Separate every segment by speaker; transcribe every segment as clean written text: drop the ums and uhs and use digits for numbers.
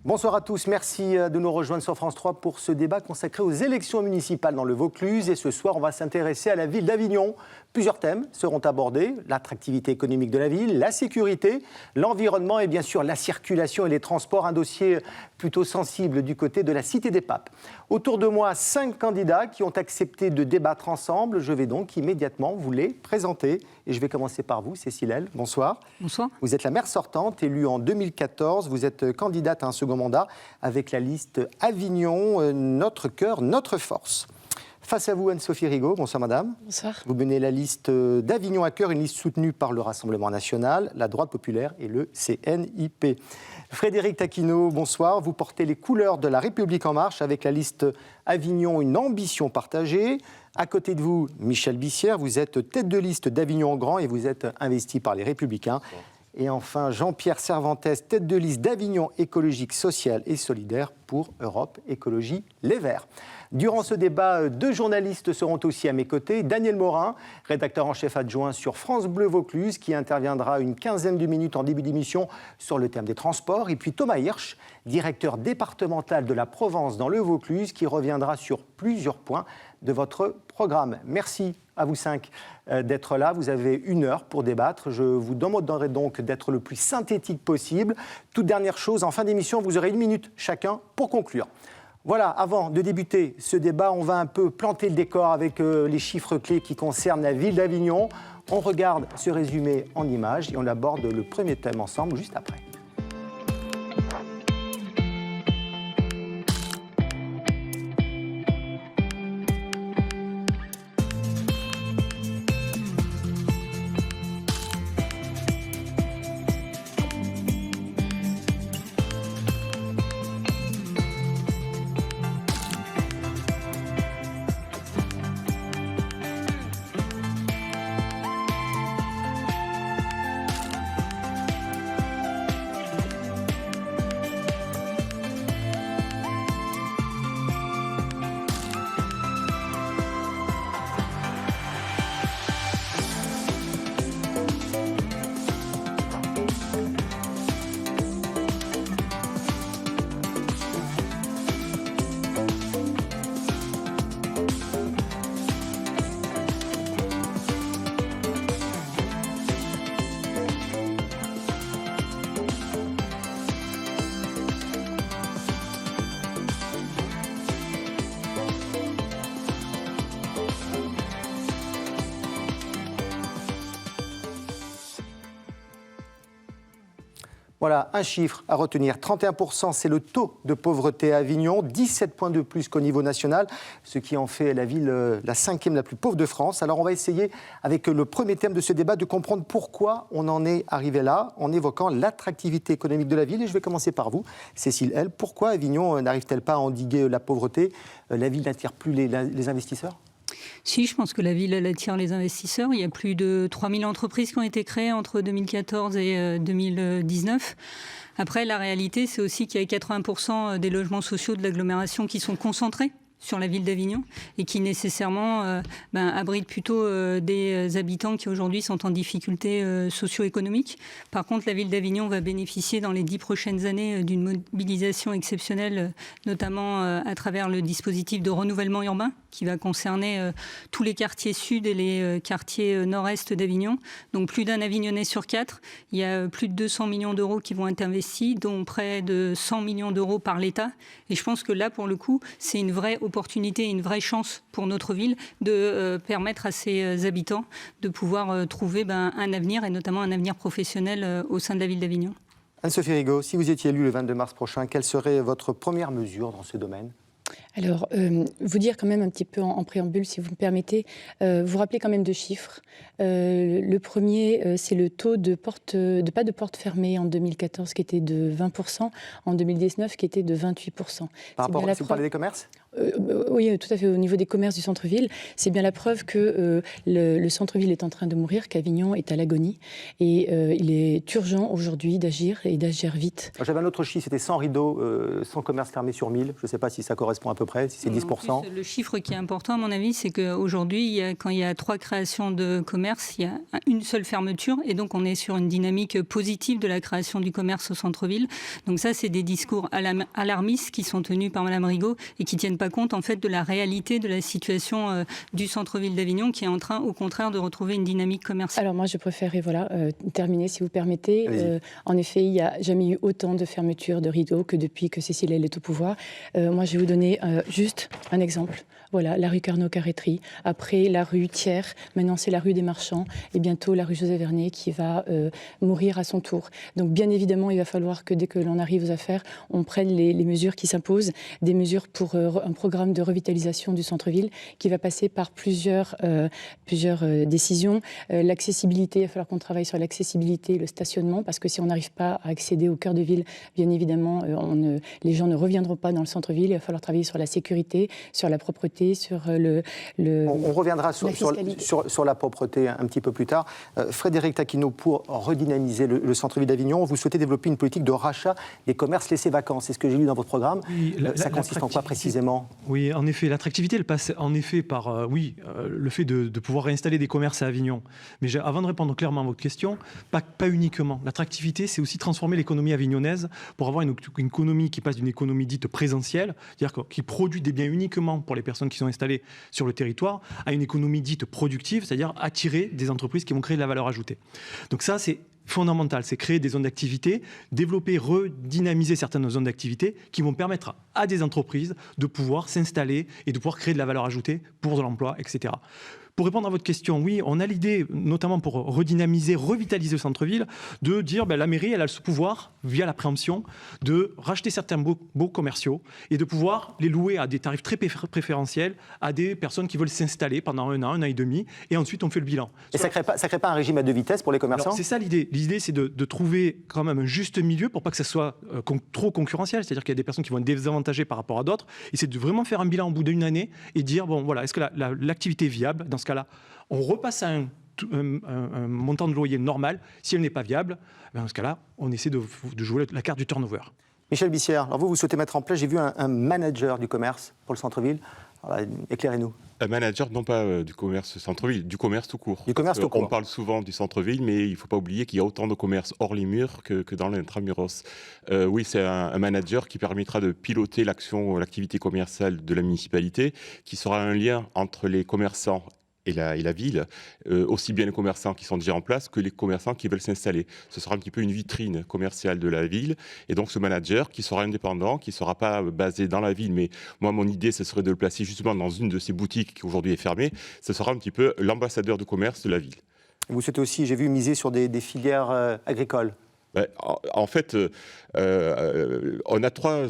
Speaker 1: Bonsoir à tous, merci de nous rejoindre sur France 3 pour ce débat consacré aux élections municipales dans le Vaucluse. Et ce soir, on va s'intéresser à la ville d'Avignon. Plusieurs thèmes seront abordés, l'attractivité économique de la ville, la sécurité, l'environnement et bien sûr la circulation et les transports, un dossier plutôt sensible du côté de la Cité des Papes. Autour de moi, 5 candidats qui ont accepté de débattre ensemble. Je vais donc immédiatement vous les présenter. Et je vais commencer par vous, Cécile L. Bonsoir.
Speaker 2: Bonsoir.
Speaker 1: Vous êtes la maire sortante, élue en 2014. Vous êtes candidate à un second mandat avec la liste Avignon, notre cœur, notre force. Face à vous, Anne-Sophie Rigaud. Bonsoir, madame.
Speaker 2: Bonsoir.
Speaker 1: Vous menez la liste d'Avignon à cœur, une liste soutenue par le Rassemblement national, la droite populaire et le CNIP. Frédéric Taquino, bonsoir. Vous portez les couleurs de la République en marche avec la liste Avignon, une ambition partagée. À côté de vous, Michel Bissière, vous êtes tête de liste d'Avignon en grand et vous êtes investi par les Républicains. Et enfin, Jean-Pierre Cervantes, tête de liste d'Avignon écologique, social et solidaire pour Europe Écologie Les Verts. Durant ce débat, 2 journalistes seront aussi à mes côtés. Daniel Morin, rédacteur en chef adjoint sur France Bleu Vaucluse, qui interviendra une quinzaine de minutes en début d'émission sur le thème des transports. Et puis Thomas Hirsch, directeur départemental de la Provence dans le Vaucluse, qui reviendra sur plusieurs points de votre programme. Merci à vous 5 d'être là. Vous avez 1 heure pour débattre. Je vous demanderai donc d'être le plus synthétique possible. Toute dernière chose, en fin d'émission, vous aurez 1 minute chacun pour conclure. Voilà, avant de débuter ce débat, on va un peu planter le décor avec les chiffres clés qui concernent la ville d'Avignon. On regarde ce résumé en images et on aborde le premier thème ensemble juste après. Voilà, un chiffre à retenir. 31%, c'est le taux de pauvreté à Avignon, 17 points de plus qu'au niveau national, ce qui en fait la ville la 5e la plus pauvre de France. Alors on va essayer, avec le premier thème de ce débat, de comprendre pourquoi on en est arrivé là, en évoquant l'attractivité économique de la ville. Et je vais commencer par vous, Cécile L. Pourquoi Avignon n'arrive-t-elle pas à endiguer la pauvreté ? La ville n'attire plus les investisseurs ?
Speaker 2: Si, je pense que la ville, elle attire les investisseurs. Il y a plus de 3000 entreprises qui ont été créées entre 2014 et 2019. Après, la réalité, c'est aussi qu'il y a 80% des logements sociaux de l'agglomération qui sont concentrés sur la ville d'Avignon et qui nécessairement abritent plutôt des habitants qui aujourd'hui sont en difficulté socio-économique. Par contre, la ville d'Avignon va bénéficier dans les 10 prochaines années d'une mobilisation exceptionnelle, notamment à travers le dispositif de renouvellement urbain qui va concerner tous les quartiers sud et les quartiers nord-est d'Avignon. Donc plus d'un Avignonnais sur 4. Il y a plus de 200 millions d'euros qui vont être investis, dont près de 100 millions d'euros par l'État. Et je pense que là, pour le coup, c'est une vraie opportunité, une vraie chance pour notre ville de permettre à ses habitants de pouvoir trouver un avenir, et notamment un avenir professionnel au sein de la ville d'Avignon.
Speaker 1: Anne-Sophie Rigaud, si vous étiez élue le 22 mars prochain, quelle serait votre première mesure dans ce domaine ?
Speaker 3: Alors, vous dire quand même un petit peu en préambule, si vous me permettez, vous rappeler quand même 2 chiffres. Le premier, c'est le taux de pas de porte fermée en 2014 qui était de 20%, en 2019 qui était de 28%.
Speaker 1: Par rapport, si vous parlez des commerces ?
Speaker 3: Oui, tout à fait. Au niveau des commerces du centre-ville, c'est bien la preuve que le centre-ville est en train de mourir, qu'Avignon est à l'agonie. Et il est urgent aujourd'hui d'agir et d'agir vite.
Speaker 1: J'avais un autre chiffre, c'était 100 rideaux, 100 commerces fermés sur 1000. Je ne sais pas si ça correspond à peu près, si c'est 10%.
Speaker 2: En plus, le chiffre qui est important, à mon avis, c'est qu'aujourd'hui, quand il y a 3 créations de commerce, il y a une seule fermeture. Et donc, on est sur une dynamique positive de la création du commerce au centre-ville. Donc ça, c'est des discours alarmistes qui sont tenus par Mme Rigaud et qui ne tiennent pas compte, en fait, de la réalité de la situation du centre-ville d'Avignon, qui est en train, au contraire, de retrouver une dynamique commerciale.
Speaker 3: Alors moi, je préférerais terminer, si vous permettez. En effet, il n'y a jamais eu autant de fermetures de rideaux que depuis que Cécile elle est au pouvoir. Moi, je vais vous donner juste un exemple. Voilà, la rue Carnot-Carrêterie, après la rue Thiers, maintenant c'est la rue des Marchands, et bientôt la rue Joseph Vernet qui va mourir à son tour. Donc bien évidemment, il va falloir que dès que l'on arrive aux affaires, on prenne les mesures qui s'imposent, des mesures pour un programme de revitalisation du centre-ville qui va passer par plusieurs décisions. L'accessibilité, il va falloir qu'on travaille sur l'accessibilité, le stationnement, parce que si on n'arrive pas à accéder au cœur de ville, bien évidemment, les gens ne reviendront pas dans le centre-ville. Il va falloir travailler sur la sécurité, sur la propreté, sur
Speaker 1: On reviendra sur la propreté un petit peu plus tard. Frédéric Taquino, pour redynamiser le centre-ville d'Avignon, vous souhaitez développer une politique de rachat des commerces laissés vacants. C'est ce que j'ai lu dans votre programme. Oui, ça consiste en quoi précisément ?
Speaker 4: Oui, en effet, l'attractivité, elle passe en effet par le fait de pouvoir réinstaller des commerces à Avignon. Mais avant de répondre clairement à votre question, pas uniquement. L'attractivité, c'est aussi transformer l'économie avignonnaise pour avoir une économie qui passe d'une économie dite présentielle, c'est-à-dire qui produit des biens uniquement pour les personnes qui sont installées sur le territoire, à une économie dite productive, c'est-à-dire attirer des entreprises qui vont créer de la valeur ajoutée. Donc ça, c'est fondamental, c'est créer des zones d'activité, développer, redynamiser certaines zones d'activité qui vont permettre à des entreprises de pouvoir s'installer et de pouvoir créer de la valeur ajoutée pour de l'emploi, etc. Pour répondre à votre question, oui, on a l'idée, notamment pour redynamiser, revitaliser le centre-ville, de dire la mairie, elle a ce pouvoir, via la préemption, de racheter certains beaux commerciaux et de pouvoir les louer à des tarifs très préférentiels à des personnes qui veulent s'installer pendant un an et demi, et ensuite on fait le bilan.
Speaker 1: Et ça crée pas un régime à deux vitesses pour les commerçants ?
Speaker 4: Alors, c'est ça l'idée. L'idée, c'est de trouver quand même un juste milieu pour pas que ça soit trop concurrentiel, c'est-à-dire qu'il y a des personnes qui vont être désavantagées par rapport à d'autres, et c'est de vraiment faire un bilan au bout d'une année et dire, est-ce que l'activité est viable ? Dans ce cas-là, on repasse à un montant de loyer normal. Si elle n'est pas viable, dans ce cas-là, on essaie de jouer la carte du turnover.
Speaker 1: Michel Bissière, alors vous souhaitez mettre en place, j'ai vu un manager du commerce pour le centre-ville. Alors, éclairez-nous.
Speaker 5: Un manager, non pas du commerce centre-ville, du commerce tout court.
Speaker 1: Du commerce tout court.
Speaker 5: On parle souvent du centre-ville, mais il ne faut pas oublier qu'il y a autant de commerce hors les murs que dans l'intramuros. Oui, c'est un manager qui permettra de piloter l'activité commerciale de la municipalité, qui sera un lien entre les commerçants et la ville, aussi bien les commerçants qui sont déjà en place que les commerçants qui veulent s'installer. Ce sera un petit peu une vitrine commerciale de la ville. Et donc ce manager qui sera indépendant, qui ne sera pas basé dans la ville, mais moi mon idée ce serait de le placer justement dans une de ces boutiques qui aujourd'hui est fermée, ce sera un petit peu l'ambassadeur de commerce de la ville.
Speaker 1: Vous souhaitez aussi, j'ai vu, miser sur des filières agricoles.
Speaker 5: En fait, on a trois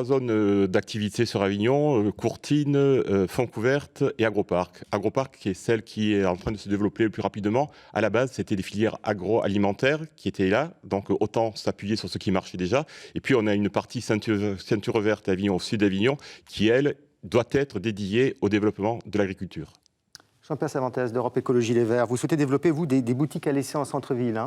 Speaker 5: zones d'activité sur Avignon, Courtine, Fontcouverte et Agroparc. Agroparc qui est celle qui est en train de se développer le plus rapidement. À la base, c'était des filières agroalimentaires qui étaient là, donc autant s'appuyer sur ce qui marchait déjà. Et puis on a une partie ceinture verte à Avignon, au sud d'Avignon, qui elle doit être dédiée au développement de l'agriculture.
Speaker 1: Jean-Pierre Savantès, d'Europe Écologie Les Verts, vous souhaitez développer, vous, des boutiques à laisser en centre-ville,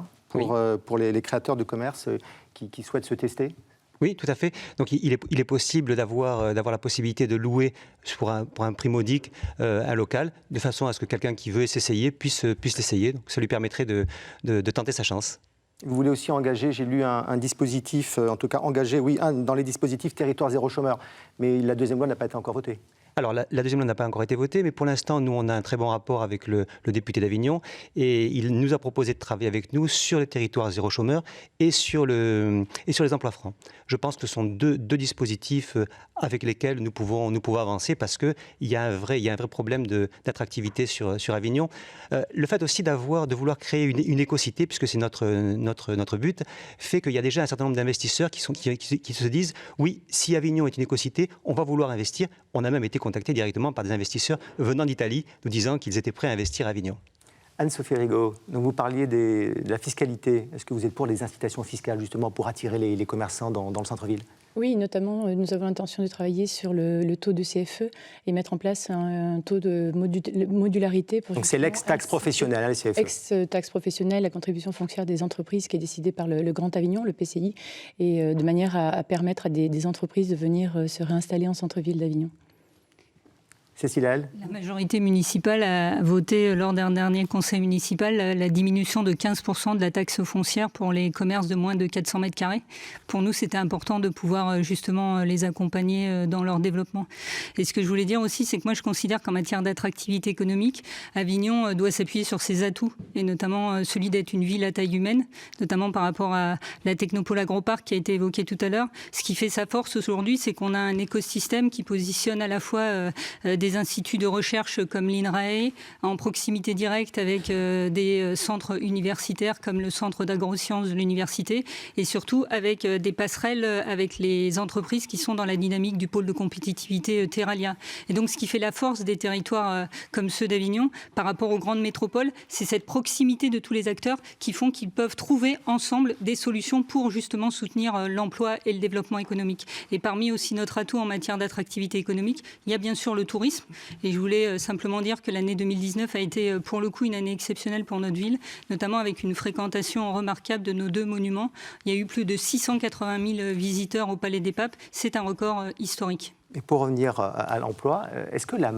Speaker 1: pour les créateurs de commerce qui souhaitent se tester ?
Speaker 6: Oui, tout à fait. Donc il est possible d'avoir la possibilité de louer pour un prix modique un local, de façon à ce que quelqu'un qui veut s'essayer puisse l'essayer. Donc ça lui permettrait de tenter sa chance.
Speaker 1: Vous voulez aussi engager, j'ai lu un dispositif, en tout cas engagé, dans les dispositifs territoire zéro chômeur, mais la deuxième loi n'a pas été encore votée.
Speaker 6: Alors, la deuxième loi n'a pas encore été votée, mais pour l'instant, nous, on a un très bon rapport avec le député d'Avignon, et il nous a proposé de travailler avec nous sur les territoires zéro chômeur et sur les emplois francs. Je pense que ce sont deux dispositifs avec lesquels nous pouvons avancer, parce qu'il y a un vrai problème d'attractivité sur Avignon. Le fait aussi de vouloir créer une écocité, puisque c'est notre but, fait qu'il y a déjà un certain nombre d'investisseurs qui se disent « Oui, si Avignon est une écocité, on va vouloir investir ». On a même été contactés directement par des investisseurs venant d'Italie, nous disant qu'ils étaient prêts à investir à Avignon.
Speaker 1: Anne-Sophie Rigaud, donc vous parliez de la fiscalité. Est-ce que vous êtes pour les incitations fiscales, justement, pour attirer les commerçants dans le centre-ville ?
Speaker 3: Oui, notamment, nous avons l'intention de travailler sur le taux de CFE et mettre en place un taux de modularité.
Speaker 1: Donc c'est l'ex-taxe professionnelle, le CFE.
Speaker 3: Ex-taxe professionnelle, la contribution foncière des entreprises qui est décidée par le Grand Avignon, le PCI, et de manière à permettre à des entreprises de venir se réinstaller en centre-ville d'Avignon.
Speaker 1: Cécile Haël.
Speaker 2: La majorité municipale a voté lors d'un dernier conseil municipal la diminution de 15% de la taxe foncière pour les commerces de moins de 400 mètres carrés. Pour nous, c'était important de pouvoir justement les accompagner dans leur développement. Et ce que je voulais dire aussi, c'est que moi, je considère qu'en matière d'attractivité économique, Avignon doit s'appuyer sur ses atouts, et notamment celui d'être une ville à taille humaine, notamment par rapport à la technopole agroparc qui a été évoquée tout à l'heure. Ce qui fait sa force aujourd'hui, c'est qu'on a un écosystème qui positionne à la fois des instituts de recherche comme l'INRAE, en proximité directe avec des centres universitaires comme le centre d'agrosciences de l'université, et surtout avec des passerelles avec les entreprises qui sont dans la dynamique du pôle de compétitivité Terralia. Et donc ce qui fait la force des territoires comme ceux d'Avignon par rapport aux grandes métropoles, c'est cette proximité de tous les acteurs qui font qu'ils peuvent trouver ensemble des solutions pour justement soutenir l'emploi et le développement économique. Et parmi aussi notre atout en matière d'attractivité économique, il y a bien sûr le tourisme. Et je voulais simplement dire que l'année 2019 a été pour le coup une année exceptionnelle pour notre ville, notamment avec une fréquentation remarquable de nos 2 monuments. Il y a eu plus de 680 000 visiteurs au Palais des Papes. C'est un record historique.
Speaker 1: Et pour revenir à l'emploi, est-ce que la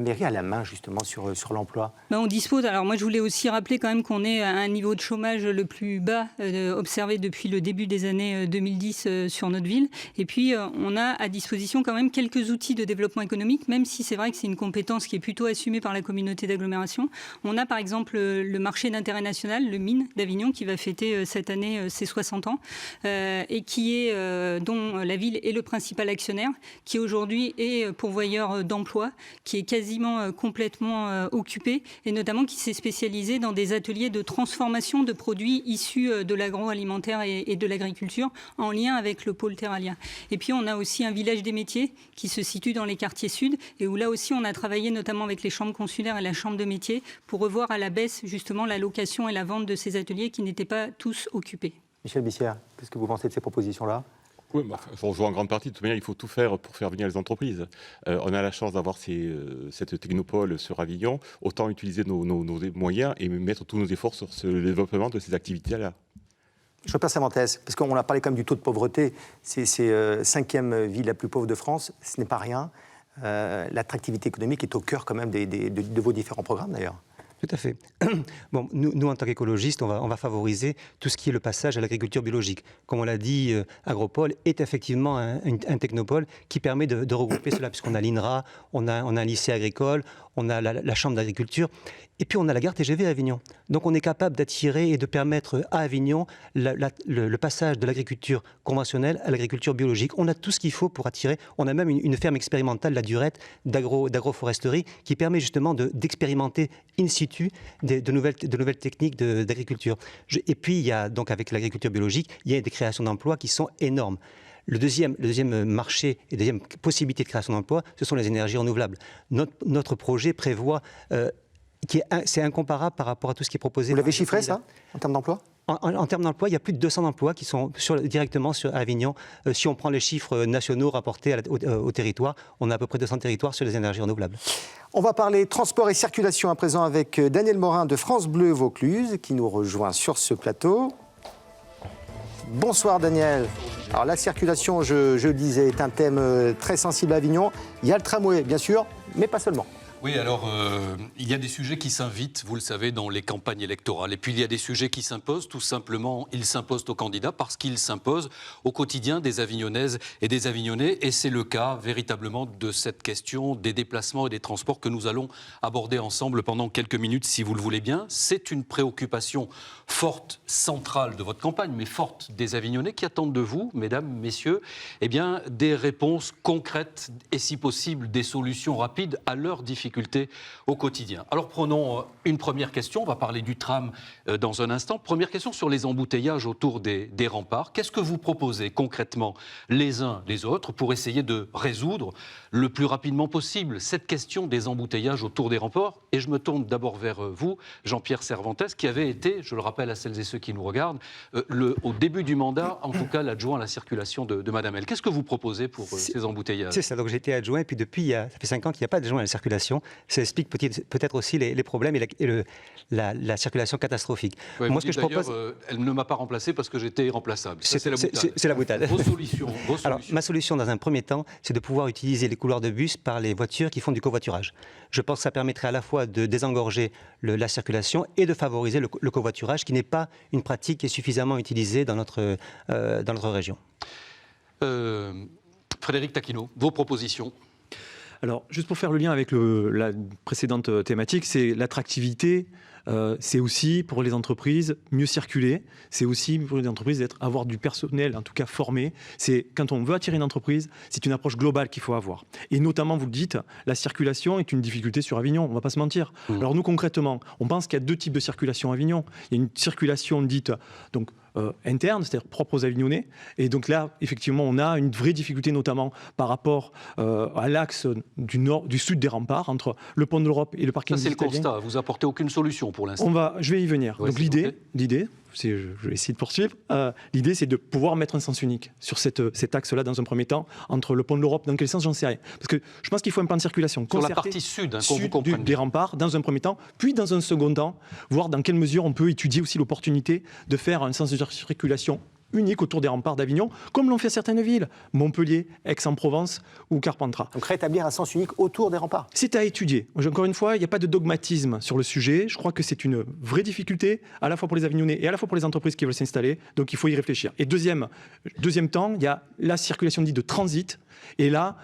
Speaker 1: mairie a la main justement sur l'emploi ?
Speaker 2: On dispose. Alors moi je voulais aussi rappeler quand même qu'on est à un niveau de chômage le plus bas observé depuis le début des années 2010 sur notre ville. Et puis on a à disposition quand même quelques outils de développement économique, même si c'est vrai que c'est une compétence qui est plutôt assumée par la communauté d'agglomération. On a par exemple le marché d'intérêt national, le MIN d'Avignon, qui va fêter cette année ses 60 ans et dont la ville est le principal actionnaire, qui aujourd'hui est pourvoyeur d'emploi, qui est quasiment complètement occupé, et notamment qui s'est spécialisé dans des ateliers de transformation de produits issus de l'agroalimentaire et de l'agriculture, en lien avec le pôle Terralia. Et puis on a aussi un village des métiers qui se situe dans les quartiers sud, et où là aussi on a travaillé notamment avec les chambres consulaires et la chambre de métiers pour revoir à la baisse justement la location et la vente de ces ateliers qui n'étaient pas tous occupés.
Speaker 1: Michel Bissière, qu'est-ce que vous pensez de ces propositions-là ?
Speaker 5: Oui, je rejoins en grande partie. De toute manière, il faut tout faire pour faire venir les entreprises. On a la chance d'avoir cette technopole sur Avignon. Autant utiliser nos moyens et mettre tous nos efforts sur le développement de ces activités-là.
Speaker 1: Jean-Pierre Cervantes, parce qu'on a parlé quand même du taux de pauvreté. C'est 5e ville la plus pauvre de France. Ce n'est pas rien. L'attractivité économique est au cœur quand même de vos différents programmes d'ailleurs.
Speaker 6: Tout à fait. Bon, nous, en tant qu'écologistes, on va favoriser tout ce qui est le passage à l'agriculture biologique. Comme on l'a dit, Agropole est effectivement un technopole qui permet de regrouper cela, puisqu'on a l'INRA, on a un lycée agricole, on a la chambre d'agriculture, et puis on a la gare TGV à Avignon. Donc on est capable d'attirer et de permettre à Avignon le passage de l'agriculture conventionnelle à l'agriculture biologique. On a tout ce qu'il faut pour attirer. On a même une ferme expérimentale, la Durette, d'agroforesterie, qui permet justement d'expérimenter in situ de nouvelles techniques d'agriculture. Et puis, il y a donc avec l'agriculture biologique, il y a des créations d'emplois qui sont énormes. Le deuxième marché et deuxième possibilité de création d'emplois, ce sont les énergies renouvelables. Notre projet prévoit, c'est incomparable par rapport à tout ce qui est proposé.
Speaker 1: Vous l'avez chiffré ça, en termes d'emploi ?
Speaker 6: En termes d'emploi, il y a plus de 200 emplois qui sont directement sur Avignon. Si on prend les chiffres nationaux rapportés au territoire, on a à peu près 200 territoires sur les énergies renouvelables.
Speaker 1: On va parler transport et circulation à présent avec Daniel Morin de France Bleu Vaucluse qui nous rejoint sur ce plateau. Bonsoir Daniel. Alors la circulation, je le disais, est un thème très sensible à Avignon. Il y a le tramway, bien sûr, mais pas seulement.
Speaker 7: Oui, alors il y a des sujets qui s'invitent, vous le savez, dans les campagnes électorales. Et puis il y a des sujets qui s'imposent, tout simplement, ils s'imposent aux candidats parce qu'ils s'imposent au quotidien des Avignonnaises et des Avignonnais. Et c'est le cas véritablement de cette question des déplacements et des transports que nous allons aborder ensemble pendant quelques minutes, si vous le voulez bien. C'est une préoccupation forte, centrale de votre campagne, mais forte des Avignonnais qui attendent de vous, mesdames, messieurs, eh bien, des réponses concrètes et si possible des solutions rapides à leurs difficultés. difficultés au quotidien. Alors prenons une première question, on va parler du tram dans un instant. Première question sur les embouteillages autour des remparts. Qu'est-ce que vous proposez concrètement les uns les autres pour essayer de résoudre le plus rapidement possible cette question des embouteillages autour des remparts? Et je me tourne d'abord vers vous, Jean-Pierre Cervantes, qui avait été, je le rappelle à celles et ceux qui nous regardent, au début du mandat, en tout cas l'adjoint à la circulation de Madame L. Qu'est-ce que vous proposez pour ces embouteillages?
Speaker 6: C'est ça, donc j'ai été adjoint, et puis depuis, ça fait 5 ans qu'il n'y a pas d'adjoint à la circulation. Ça explique peut-être aussi les problèmes et la circulation catastrophique.
Speaker 7: Ouais, moi, ce que je propose... elle ne m'a pas remplacé parce que j'étais irremplaçable.
Speaker 6: C'est la boutade.
Speaker 7: Vos solutions.
Speaker 6: Alors, ma solution, dans un premier temps, c'est de pouvoir utiliser les couloirs de bus par les voitures qui font du covoiturage. Je pense que ça permettrait à la fois de désengorger la circulation et de favoriser le covoiturage, qui n'est pas une pratique qui est suffisamment utilisée dans notre région.
Speaker 7: Frédéric Taquino, vos propositions?
Speaker 4: Alors, juste pour faire le lien avec la précédente thématique, c'est l'attractivité. C'est aussi pour les entreprises mieux circuler, c'est aussi pour les entreprises avoir du personnel, en tout cas formé. C'est quand on veut attirer une entreprise, c'est une approche globale qu'il faut avoir. Et notamment, vous le dites, la circulation est une difficulté sur Avignon, on ne va pas se mentir. Alors nous, concrètement, on pense qu'il y a 2 types de circulation à Avignon. Il y a une circulation dite donc, interne, c'est-à-dire propre aux Avignonnais. Et donc là, effectivement, on a une vraie difficulté, notamment par rapport à l'axe du sud des remparts, entre le pont de l'Europe et le parking
Speaker 7: des Italiens. Ça, c'est le constat. Vous n'apportez aucune solution pour l'instant.
Speaker 4: Je vais y venir.
Speaker 7: Ouais,
Speaker 4: donc l'idée, je vais essayer de poursuivre, l'idée c'est de pouvoir mettre un sens unique sur cet axe-là dans un premier temps, entre le pont de l'Europe, dans quel sens, j'en sais rien. Parce que je pense qu'il faut un plan de circulation
Speaker 7: sur la partie sud, qu'on vous comprenne
Speaker 4: des remparts, dans un premier temps, puis dans un second temps, voir dans quelle mesure on peut étudier aussi l'opportunité de faire un sens de circulation unique autour des remparts d'Avignon, comme l'ont fait certaines villes, Montpellier, Aix-en-Provence ou Carpentras.
Speaker 1: Donc rétablir un sens unique autour des remparts.
Speaker 4: C'est à étudier. Encore une fois, il n'y a pas de dogmatisme sur le sujet. Je crois que c'est une vraie difficulté, à la fois pour les Avignonnais et à la fois pour les entreprises qui veulent s'installer. Donc il faut y réfléchir. Et deuxième temps, il y a la circulation dite de transit. Et là,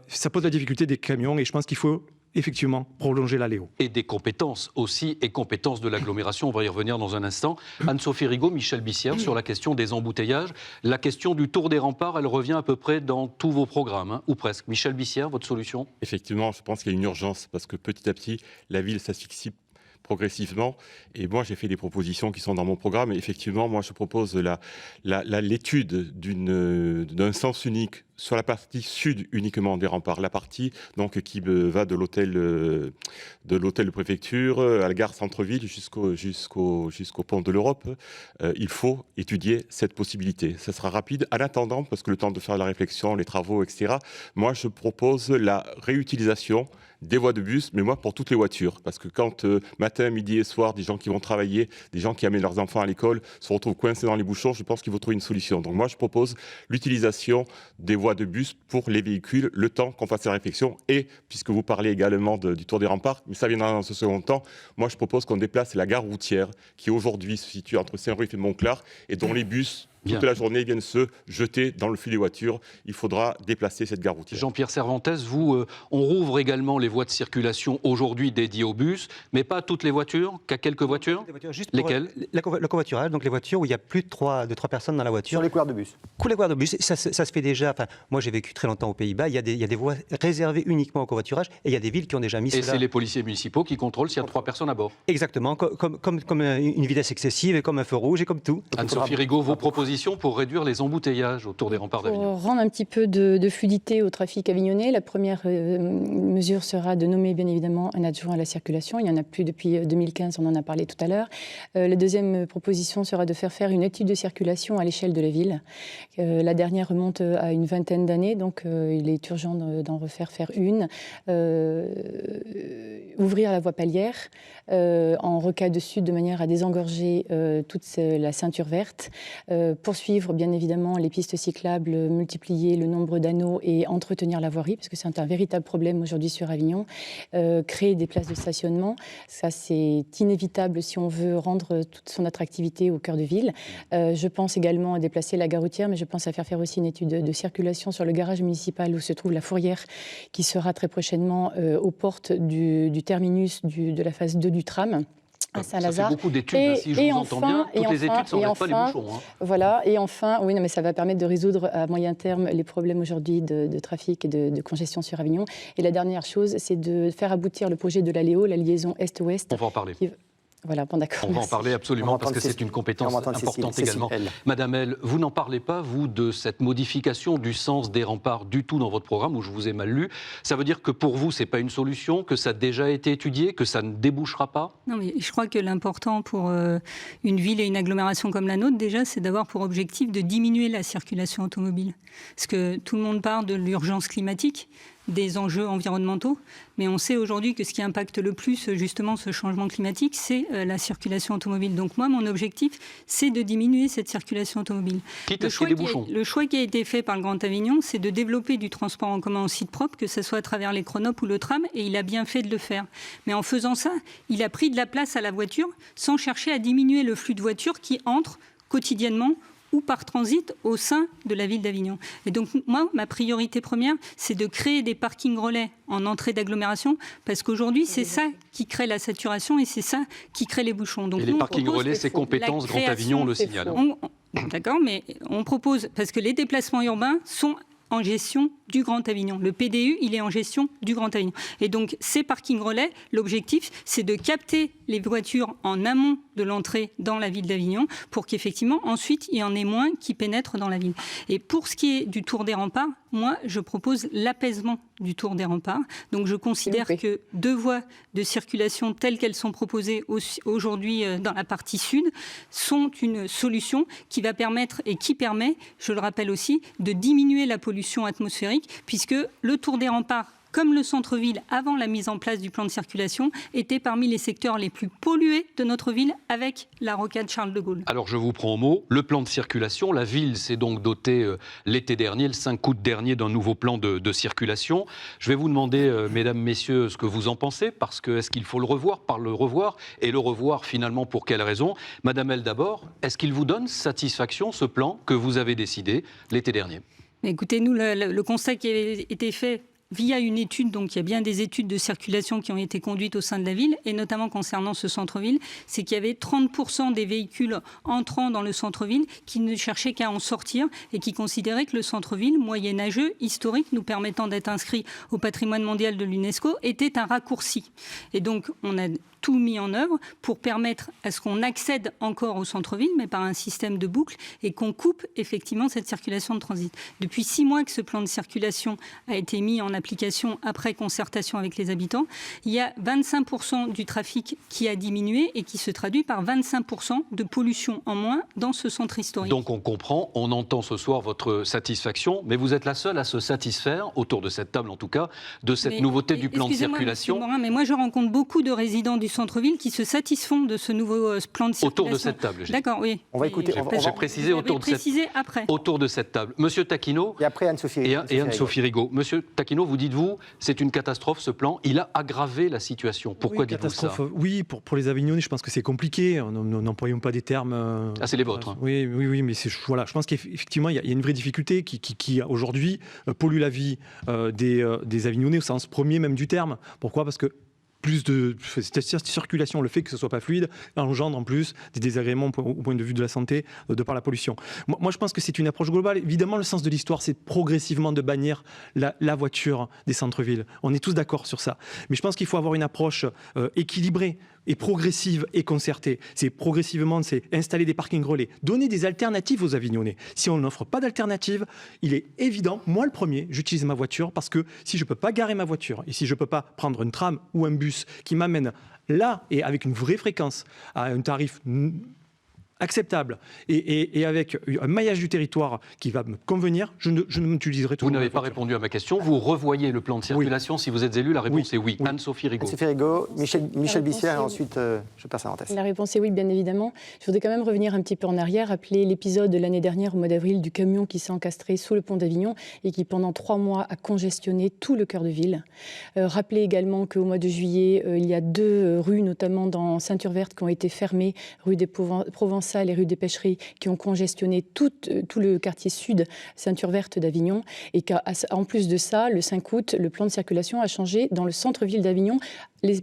Speaker 4: ça pose la difficulté des camions et je pense qu'il faut effectivement prolonger l'Aléo.
Speaker 7: Et des compétences aussi, et compétences de l'agglomération, on va y revenir dans un instant. Anne-Sophie Rigaud, Michel Bissière, sur la question des embouteillages. La question du tour des remparts, elle revient à peu près dans tous vos programmes, ou presque. Michel Bissière, votre solution?
Speaker 5: Effectivement, je pense qu'il y a une urgence, parce que petit à petit, la ville s'asphyxie progressivement. Et moi, j'ai fait des propositions qui sont dans mon programme. Et effectivement, moi, je propose l'étude d'un sens unique sur la partie sud uniquement des remparts, la partie donc qui va de l'hôtel de préfecture à la gare centre-ville jusqu'au pont de l'Europe. Il faut étudier cette possibilité. Ça sera rapide. En attendant, parce que le temps de faire la réflexion, les travaux, etc., moi, je propose la réutilisation des voies de bus, mais moi pour toutes les voitures, parce que quand matin, midi et soir, des gens qui vont travailler, des gens qui amènent leurs enfants à l'école se retrouvent coincés dans les bouchons, je pense qu'il faut trouver une solution. Donc moi je propose l'utilisation des voies de bus pour les véhicules, le temps qu'on fasse la réflexion, et puisque vous parlez également du tour des remparts, mais ça viendra dans ce second temps, moi je propose qu'on déplace la gare routière, qui aujourd'hui se situe entre Saint-Ruf et Montclar, et dont les bus toute la journée viennent se jeter dans le flux des voitures. Il faudra déplacer cette gare routière.
Speaker 7: Jean-Pierre Cervantes, vous, on rouvre également les voies de circulation aujourd'hui dédiées aux bus, mais pas à toutes les voitures, qu'à quelques voitures.
Speaker 6: Juste
Speaker 7: lesquelles?
Speaker 6: Le covoiturage, donc les voitures où il y a plus de 3 personnes dans la voiture.
Speaker 1: Sur les couloirs de bus.
Speaker 6: Les couloirs de bus, ça se fait déjà. Enfin, moi, j'ai vécu très longtemps aux Pays-Bas. Il y a des voies réservées uniquement au covoiturage, et il y a des villes qui ont déjà mis cela.
Speaker 7: Et c'est les policiers municipaux qui contrôlent s'il y a 3 personnes à bord.
Speaker 6: Exactement, comme une vitesse excessive, et comme un feu rouge, et comme tout.
Speaker 7: Anne-Sophie Rigaud, vos propositions pour réduire les embouteillages autour des remparts d'Avignon?
Speaker 3: Pour rendre un petit peu de fluidité au trafic avignonnais, la première mesure sera de nommer bien évidemment un adjoint à la circulation. Il n'y en a plus depuis 2015, on en a parlé tout à l'heure. La deuxième proposition sera de faire une étude de circulation à l'échelle de la ville. La dernière remonte à une vingtaine d'années, donc il est urgent d'en refaire une. Ouvrir la voie palière en rocade sud de manière à désengorger toute la ceinture verte. Poursuivre bien évidemment les pistes cyclables, multiplier le nombre d'anneaux et entretenir la voirie, parce que c'est un véritable problème aujourd'hui sur Avignon. Créer des places de stationnement, ça c'est inévitable si on veut rendre toute son attractivité au cœur de ville. Je pense également à déplacer la gare routière, mais je pense à faire aussi une étude de circulation sur le garage municipal où se trouve la fourrière, qui sera très prochainement aux portes du terminus de la phase 2 du tram. à Saint-Lazare.
Speaker 7: Ça fait beaucoup d'études, si je vous entends bien. Toutes les études n'enlèvent pas les bouchons.
Speaker 3: Voilà, et enfin, oui, non, mais ça va permettre de résoudre à moyen terme les problèmes aujourd'hui de trafic et de congestion sur Avignon. Et la dernière chose, c'est de faire aboutir le projet de la Léo, la liaison Est-Ouest.
Speaker 7: On va en parler.
Speaker 3: Voilà, bon, d'accord.
Speaker 7: On va en parler absolument parce que c'est une compétence importante également. Madame L, vous n'en parlez pas, vous, de cette modification du sens des remparts du tout dans votre programme, où je vous ai mal lu. Ça veut dire que pour vous, ce n'est pas une solution, que ça a déjà été étudié, que ça ne débouchera pas?
Speaker 2: Non, mais je crois que l'important pour une ville et une agglomération comme la nôtre, déjà, c'est d'avoir pour objectif de diminuer la circulation automobile. Parce que tout le monde parle de l'urgence climatique, des enjeux environnementaux, mais on sait aujourd'hui que ce qui impacte le plus justement ce changement climatique, c'est la circulation automobile. Donc moi, mon objectif, c'est de diminuer cette circulation automobile.
Speaker 7: Quitte à ce qu'il y ait des bouchons.
Speaker 2: Le choix qui a été fait par le Grand Avignon, c'est de développer du transport en commun en site propre, que ce soit à travers les chronopes ou le tram, et il a bien fait de le faire. Mais en faisant ça, il a pris de la place à la voiture sans chercher à diminuer le flux de voitures qui entrent quotidiennement ou par transit au sein de la ville d'Avignon. Et donc, moi, ma priorité première, c'est de créer des parkings relais en entrée d'agglomération, parce qu'aujourd'hui, c'est ça qui crée la saturation et c'est ça qui crée les bouchons. Donc,
Speaker 7: et les parkings relais, c'est compétence Grand Avignon, on le signale.
Speaker 2: D'accord, mais on propose, parce que les déplacements urbains sont en gestion du Grand Avignon. Le PDU, il est en gestion du Grand Avignon. Et donc, ces parkings relais, l'objectif, c'est de capter les voitures en amont de l'entrée dans la ville d'Avignon pour qu'effectivement, ensuite, il y en ait moins qui pénètrent dans la ville. Et pour ce qui est du Tour des Remparts, moi, je propose l'apaisement du Tour des Remparts. Donc, je considère que 2 voies de circulation telles qu'elles sont proposées aujourd'hui dans la partie sud sont une solution qui va permettre et qui permet, je le rappelle aussi, de diminuer la pollution atmosphérique, puisque le Tour des Remparts, comme le centre-ville, avant la mise en place du plan de circulation, était parmi les secteurs les plus pollués de notre ville, avec la rocade Charles de Gaulle.
Speaker 7: Alors, je vous prends au mot. Le plan de circulation, la ville s'est donc dotée l'été dernier, le 5 août dernier, d'un nouveau plan de circulation. Je vais vous demander, mesdames, messieurs, ce que vous en pensez, parce que est-ce qu'il faut le revoir, et le revoir finalement pour quelles raisons? Madame L d'abord, est-ce qu'il vous donne satisfaction, ce plan que vous avez décidé l'été dernier?
Speaker 2: Écoutez, nous, le constat qui a été fait via une étude, donc il y a bien des études de circulation qui ont été conduites au sein de la ville, et notamment concernant ce centre-ville, c'est qu'il y avait 30% des véhicules entrant dans le centre-ville qui ne cherchaient qu'à en sortir et qui considéraient que le centre-ville, moyenâgeux, historique, nous permettant d'être inscrit au patrimoine mondial de l'UNESCO, était un raccourci. Et donc, on a tout mis en œuvre pour permettre à ce qu'on accède encore au centre-ville, mais par un système de boucle, et qu'on coupe effectivement cette circulation de transit. Depuis 6 mois que ce plan de circulation a été mis en application après concertation avec les habitants, il y a 25% du trafic qui a diminué et qui se traduit par 25% de pollution en moins dans ce centre historique.
Speaker 7: Donc on comprend, on entend ce soir votre satisfaction, mais vous êtes la seule à se satisfaire, autour de cette table en tout cas, de cette nouveauté du plan de circulation.
Speaker 2: Morin, mais moi je rencontre beaucoup de résidents du centre-ville qui se satisfont de ce nouveau plan de circulation.
Speaker 7: Autour de cette table,
Speaker 2: D'accord, oui.
Speaker 1: On va écouter.
Speaker 7: J'ai précisé autour de cette table. Monsieur Taquino
Speaker 1: et après Anne-Sophie
Speaker 7: Rigaud. Monsieur Taquino, vous dites-vous, c'est une catastrophe ce plan. Il a aggravé la situation. Pourquoi dites-vous ça?
Speaker 4: Oui, pour les Avignonnais, je pense que c'est compliqué. N'employons pas des termes.
Speaker 7: C'est les vôtres.
Speaker 4: Oui, mais voilà, je pense qu'effectivement, il y a une vraie difficulté qui aujourd'hui pollue la vie des Avignonnais au sens premier même du terme. Pourquoi? Parce que cette circulation, le fait que ce soit pas fluide, engendre en plus des désagréments au point de vue de la santé de par la pollution. Moi, je pense que c'est une approche globale. Évidemment, le sens de l'histoire, c'est progressivement de bannir la voiture des centres-villes. On est tous d'accord sur ça. Mais je pense qu'il faut avoir une approche équilibrée et progressive et concertée. C'est installer des parkings relais, donner des alternatives aux Avignonnais. Si on n'offre pas d'alternative, il est évident, moi le premier, j'utilise ma voiture parce que si je ne peux pas garer ma voiture et si je ne peux pas prendre une tram ou un bus qui m'amène là et avec une vraie fréquence à un tarif acceptable et avec un maillage du territoire qui va me convenir, je ne m'utiliserai toujours.
Speaker 7: Vous n'avez pas répondu à ma question. Vous revoyez le plan de circulation si vous êtes élu? La réponse est oui. Anne-Sophie Rigaud.
Speaker 1: Anne-Sophie Rigaud, Michel Bissière, et ensuite je passe à l'antenne.
Speaker 3: La réponse est oui, bien évidemment. Je voudrais quand même revenir un petit peu en arrière, rappeler l'épisode de l'année dernière, au mois d'avril, du camion qui s'est encastré sous le pont d'Avignon et qui, pendant 3 mois, a congestionné tout le cœur de ville. Rappeler également qu'au mois de juillet, il y a 2 rues, notamment dans Ceinture-Verte, qui ont été fermées, rue des Provençales et rue des Pêcheries, qui ont congestionné tout le quartier sud, Ceinture-Verte d'Avignon, et qu'en plus de ça, le 5 août, le plan de circulation a changé dans le centre-ville d'Avignon.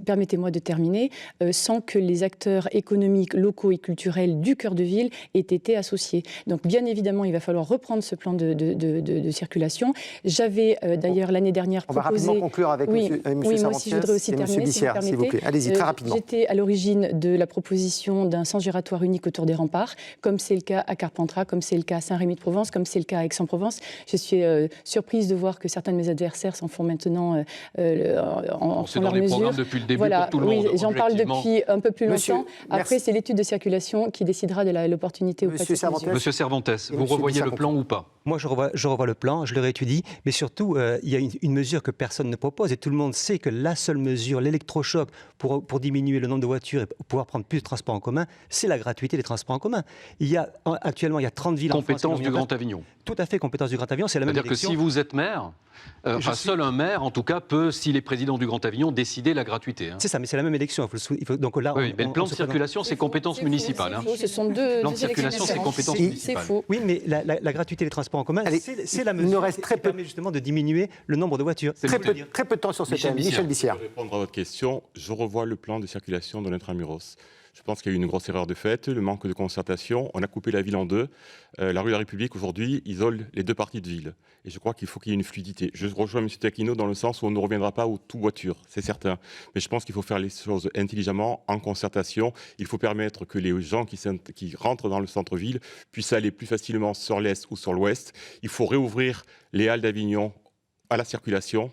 Speaker 3: permettez-moi de terminer, sans que les acteurs économiques, locaux et culturels du cœur de ville aient été associés. Donc bien évidemment, il va falloir reprendre ce plan de circulation. J'avais d'ailleurs l'année dernière proposé...
Speaker 1: On va rapidement conclure avec M.
Speaker 3: moi aussi je voudrais aussi terminer, si vous
Speaker 1: s'il vous plaît. Allez-y, très rapidement.
Speaker 3: J'étais à l'origine de la proposition d'un sens giratoire unique autour des remparts, comme c'est le cas à Carpentras, comme c'est le cas à Saint-Rémy-de-Provence, comme c'est le cas à Aix-en-Provence. Je suis surprise de voir que certains de mes adversaires s'en font maintenant en font leurs mesures.
Speaker 7: Depuis le début
Speaker 3: voilà,
Speaker 7: pour tout le monde.
Speaker 3: J'en parle depuis un peu plus longtemps. Après, c'est l'étude de circulation qui décidera de l'opportunité ou pas de cette mesure.
Speaker 7: Monsieur Cervantes, vous revoyez le plan ou pas?
Speaker 6: Moi, je revois le plan, je le réétudie, mais surtout, il y a une mesure que personne ne propose et tout le monde sait que la seule mesure, l'électrochoc pour diminuer le nombre de voitures et pouvoir prendre plus de transports en commun, c'est la gratuité des transports en commun. Actuellement, il y a 30 villes en France.
Speaker 7: Compétence du Grand Avignon.
Speaker 6: Tout à fait, compétence du Grand Avignon, c'est la même
Speaker 7: C'est-à-dire que si vous êtes maire, seul un maire, en tout cas, peut, s'il est président du Grand Avignon, décider la gratuité.
Speaker 6: C'est ça, mais c'est la même élection. Donc là,
Speaker 7: oui, mais le plan de circulation, c'est compétence municipale.
Speaker 3: Ce sont deux
Speaker 7: plan de circulation, c'est compétence municipale.
Speaker 3: C'est faux.
Speaker 6: Oui, mais la gratuité des transports en commun, c'est la mesure qui permet justement de diminuer le nombre de voitures.
Speaker 1: Très peu de temps sur ce thème. Michel Bissière.
Speaker 5: Pour répondre à votre question, je revois le plan de circulation de l'intramuros. Je pense qu'il y a eu une grosse erreur de fait, le manque de concertation. On a coupé la ville en deux. La rue de la République, aujourd'hui, isole les deux parties de ville. Et je crois qu'il faut qu'il y ait une fluidité. Je rejoins M. Taquino dans le sens où on ne reviendra pas au tout voiture, c'est certain. Mais je pense qu'il faut faire les choses intelligemment, en concertation. Il faut permettre que les gens qui rentrent dans le centre-ville puissent aller plus facilement sur l'est ou sur l'ouest. Il faut réouvrir les halles d'Avignon à la circulation.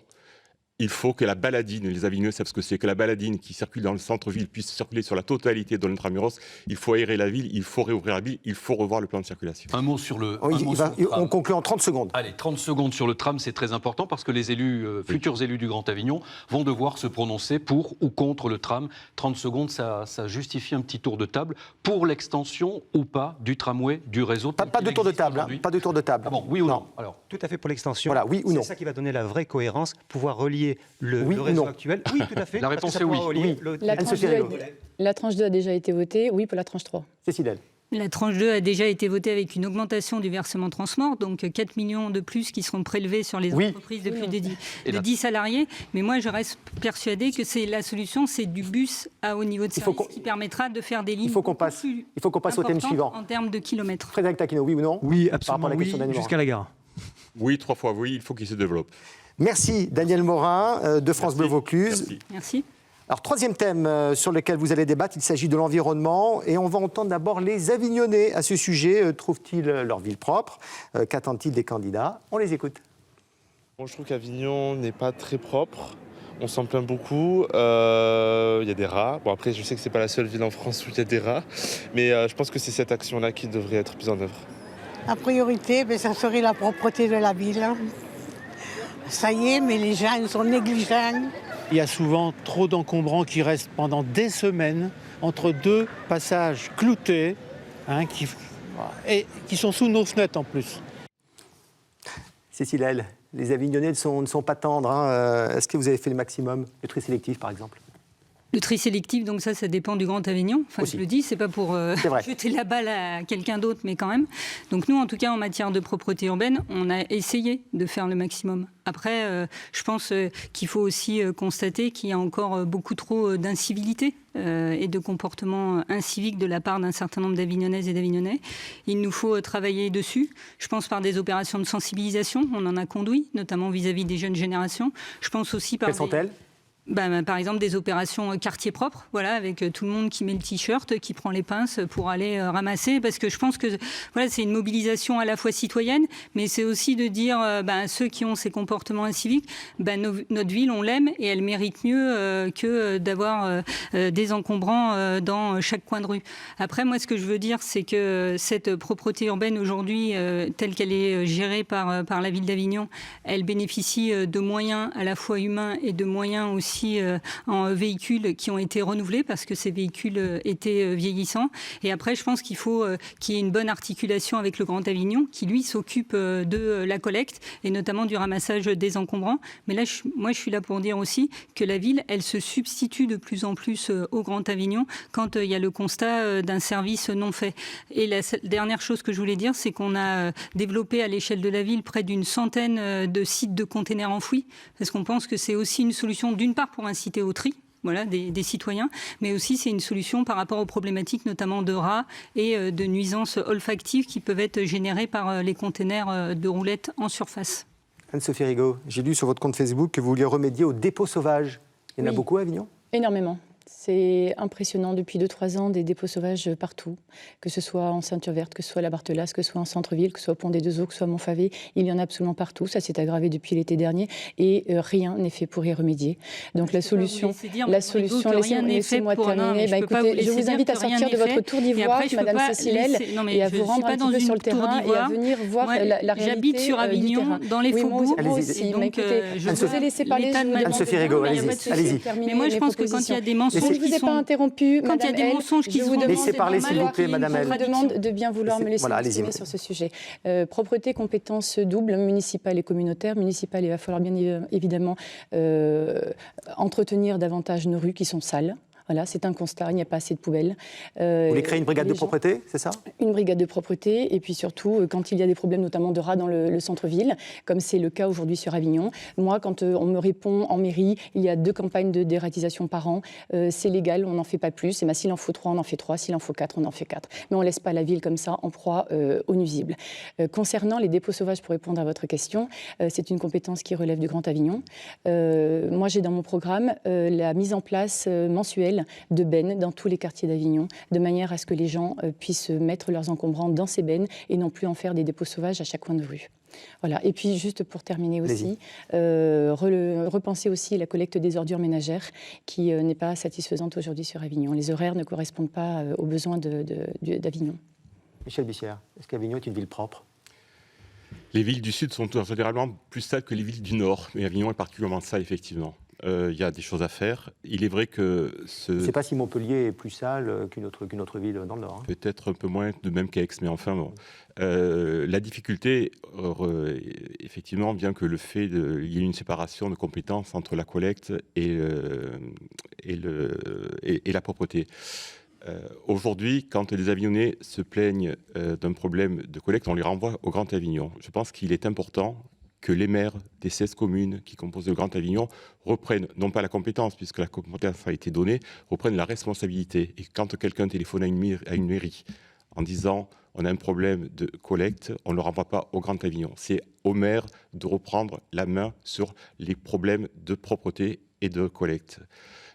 Speaker 5: Il faut que la baladine, les Avigneux savent ce que c'est, que la baladine qui circule dans le centre-ville puisse circuler sur la totalité de l'intramuros. Il faut aérer la ville, il faut réouvrir la ville, il faut revoir le plan de circulation.
Speaker 7: Un mot sur le
Speaker 1: on conclut en 30 secondes.
Speaker 7: Allez, 30 secondes sur le tram, c'est très important parce que les élus, futurs élus du Grand Avignon vont devoir se prononcer pour ou contre le tram. 30 secondes, ça justifie un petit tour de table pour l'extension ou pas du tramway, du réseau.
Speaker 1: Pas de tour de table, pas de tour de table.
Speaker 7: Ah bon, oui ou non? Alors,
Speaker 6: tout à fait pour l'extension.
Speaker 1: Voilà, oui ou non.
Speaker 6: C'est ça qui va donner la vraie cohérence, pouvoir relier le réseau actuel. Oui, tout à fait.
Speaker 7: La réponse est oui.
Speaker 3: La tranche 2 a déjà été votée, oui pour la tranche 3.
Speaker 1: Cécile.
Speaker 2: La tranche 2 a déjà été votée avec une augmentation du versement transport, donc 4 millions de plus qui seront prélevés sur les entreprises de plus de 10 salariés. Mais moi, je reste persuadée que c'est la solution, c'est du bus à haut niveau de service qui permettra de faire des lignes.
Speaker 1: Il faut qu'on passe au thème suivant.
Speaker 2: En termes de kilomètres.
Speaker 1: Frédéric Taquino, oui ou non?
Speaker 4: Oui, absolument, oui, jusqu'à la gare.
Speaker 5: Oui, 3 fois oui, il faut qu'il se développe.
Speaker 1: Merci Daniel Morin de France Bleu Vaucluse.
Speaker 2: Merci.
Speaker 1: Alors, troisième thème sur lequel vous allez débattre, il s'agit de l'environnement. Et on va entendre d'abord les Avignonnais à ce sujet. Trouvent-ils leur ville propre? Qu'attendent-ils des candidats? On les écoute.
Speaker 8: Bon, je trouve qu'Avignon n'est pas très propre. On s'en plaint beaucoup. Il y a des rats. Bon, après, je sais que ce n'est pas la seule ville en France où il y a des rats. Mais je pense que c'est cette action-là qui devrait être mise en œuvre.
Speaker 9: La priorité, ça serait la propreté de la ville. Ça y est, mais les gens ils sont négligents.
Speaker 10: Il y a souvent trop d'encombrants qui restent pendant des semaines entre deux passages cloutés qui sont sous nos fenêtres en plus.
Speaker 1: Cécile, les Avignonnais ne sont pas tendres. Est-ce que vous avez fait le maximum? Le tri sélectif, par exemple?
Speaker 2: Le tri sélectif, donc ça dépend du Grand Avignon. Enfin, je le dis, c'est pas pour jeter la balle à quelqu'un d'autre, mais quand même. Donc nous, en tout cas, en matière de propreté urbaine, on a essayé de faire le maximum. Après, je pense qu'il faut aussi constater qu'il y a encore beaucoup trop d'incivilité et de comportements inciviques de la part d'un certain nombre d'Avignonnaises et d'Avignonnais. Il nous faut travailler dessus. Je pense par des opérations de sensibilisation. On en a conduit, notamment vis-à-vis des jeunes générations. Je pense aussi par
Speaker 1: Quelles sont-elles?
Speaker 2: Par exemple, des opérations quartier propre, voilà, avec tout le monde qui met le t-shirt, qui prend les pinces pour aller ramasser, parce que je pense que c'est une mobilisation à la fois citoyenne, mais c'est aussi de dire ceux qui ont ces comportements inciviques, notre ville, on l'aime et elle mérite mieux que d'avoir des encombrants dans chaque coin de rue. Après, moi, ce que je veux dire, c'est que cette propreté urbaine aujourd'hui, telle qu'elle est gérée par la ville d'Avignon, elle bénéficie de moyens à la fois humains et de moyens aussi en véhicules qui ont été renouvelés parce que ces véhicules étaient vieillissants. Et après, je pense qu'il faut qu'il y ait une bonne articulation avec le Grand Avignon qui, lui, s'occupe de la collecte et notamment du ramassage des encombrants. Mais là, moi, je suis là pour dire aussi que la ville, elle se substitue de plus en plus au Grand Avignon quand il y a le constat d'un service non fait. Et la dernière chose que je voulais dire, c'est qu'on a développé à l'échelle de la ville près d'une centaine de sites de containers enfouis parce qu'on pense que c'est aussi une solution d'une part pour inciter au tri, voilà, des citoyens, mais aussi c'est une solution par rapport aux problématiques notamment de rats et de nuisances olfactives qui peuvent être générées par les containers de roulettes en surface.
Speaker 1: Anne-Sophie Rigaud, j'ai lu sur votre compte Facebook que vous vouliez remédier aux dépôts sauvages. Il y en a beaucoup à Avignon ?
Speaker 3: Énormément. C'est impressionnant depuis 2-3 ans, des dépôts sauvages partout, que ce soit en Ceinture Verte, que ce soit à la Barthelasse, que ce soit en centre-ville, que ce soit au Pont des Deux Eaux, que ce soit à Montfavet. Il y en a absolument partout. Ça s'est aggravé depuis l'été dernier et rien n'est fait pour y remédier. Donc la solution, laissez-moi terminer. Écoutez, je vous invite à sortir de votre tour d'ivoire, Madame Cécilel, et à vous rendre un petit peu sur le terrain et à venir voir la réalité.
Speaker 2: J'habite sur Avignon, dans les faubourgs.
Speaker 3: Moi aussi. Écoutez, je vous ai laissé parler.
Speaker 1: Anne-Sophie Rigaud, allez-y.
Speaker 2: Mais moi, je pense que quand il y a des mensonges
Speaker 3: je ne vous ai pas interrompu,
Speaker 2: quand il y a des mensonges qui sont
Speaker 1: laissez parler, s'il vous plaît, Madame Elle.
Speaker 3: Je vous demande de bien vouloir me laisser m'exprimer sur ce sujet. Propreté, compétence double, municipale et communautaire. Municipale, il va falloir bien évidemment entretenir davantage nos rues qui sont sales. Voilà, c'est un constat, il n'y a pas assez de poubelles.
Speaker 1: Vous voulez créer une brigade de propreté, c'est ça ?
Speaker 3: Une brigade de propreté, et puis surtout, quand il y a des problèmes notamment de rats dans le centre-ville, comme c'est le cas aujourd'hui sur Avignon. Moi, quand on me répond en mairie, il y a 2 campagnes de dératisation par an, c'est légal, on n'en fait pas plus. Et s'il en faut 3, on en fait 3, s'il en faut 4, on en fait 4. Mais on ne laisse pas la ville comme ça en proie aux nuisibles. Concernant les dépôts sauvages, pour répondre à votre question, c'est une compétence qui relève du Grand Avignon. Moi, j'ai dans mon programme la mise en place mensuelle de bennes dans tous les quartiers d'Avignon, de manière à ce que les gens puissent mettre leurs encombrants dans ces bennes et non plus en faire des dépôts sauvages à chaque coin de rue. Voilà. Et puis, juste pour terminer aussi, repenser aussi la collecte des ordures ménagères qui n'est pas satisfaisante aujourd'hui sur Avignon. Les horaires ne correspondent pas aux besoins d'Avignon.
Speaker 1: Michel Bissière, est-ce qu'Avignon est une ville propre ?
Speaker 5: Les villes du Sud sont généralement plus sales que les villes du Nord, mais Avignon est particulièrement sale, effectivement. Il y a des choses à faire. Il est vrai que... Je
Speaker 1: ne sais pas si Montpellier est plus sale qu'une autre ville dans le Nord.
Speaker 5: Peut-être un peu moins, de même qu'Aix, mais enfin bon. La difficulté, effectivement, bien que le fait qu'il y ait une séparation de compétences entre la collecte et la propreté. Aujourd'hui, quand les Avignonnais se plaignent d'un problème de collecte, on les renvoie au Grand Avignon. Je pense qu'il est important que les maires des 16 communes qui composent le Grand Avignon reprennent, non pas la compétence, puisque la compétence a été donnée, reprennent la responsabilité. Et quand quelqu'un téléphone à une mairie en disant on a un problème de collecte, on ne le renvoie pas au Grand Avignon. C'est au maire de reprendre la main sur les problèmes de propreté et de collecte.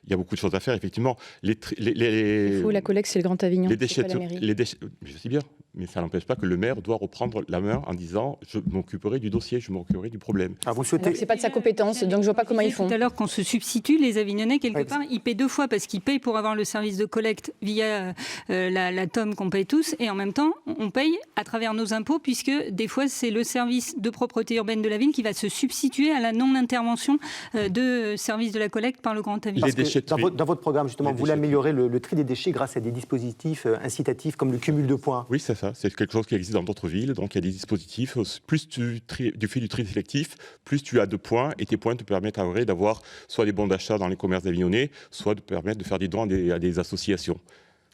Speaker 5: Il y a beaucoup de choses à faire, effectivement.
Speaker 3: La collecte, c'est le Grand Avignon, c'est pas la mairie.
Speaker 5: Je sais bien, mais ça n'empêche pas que le maire doit reprendre la main en disant je m'occuperai du dossier, je m'occuperai du problème.
Speaker 1: Alors vous souhaitez...
Speaker 3: C'est pas de sa compétence, donc je ne vois pas comment ils font.
Speaker 2: Tout à l'heure, qu'on se substitue, les Avignonnais, quelque part, ils paient 2 fois parce qu'ils payent pour avoir le service de collecte via la TOM qu'on paye tous, et en même temps, on paye à travers nos impôts, puisque des fois, c'est le service de propreté urbaine de la ville qui va se substituer à la non-intervention de service de la collecte par le Grand Avignon.
Speaker 1: Dans votre programme, justement, vous voulez améliorer le tri des déchets grâce à des dispositifs incitatifs comme le cumul de points.
Speaker 5: Oui, c'est ça. C'est quelque chose qui existe dans d'autres villes. Donc, il y a des dispositifs. Plus tu fais du tri sélectif, plus tu as de points. Et tes points te permettent d'avoir soit des bons d'achat dans les commerces avignonnais, soit de permettre de faire des dons à des associations.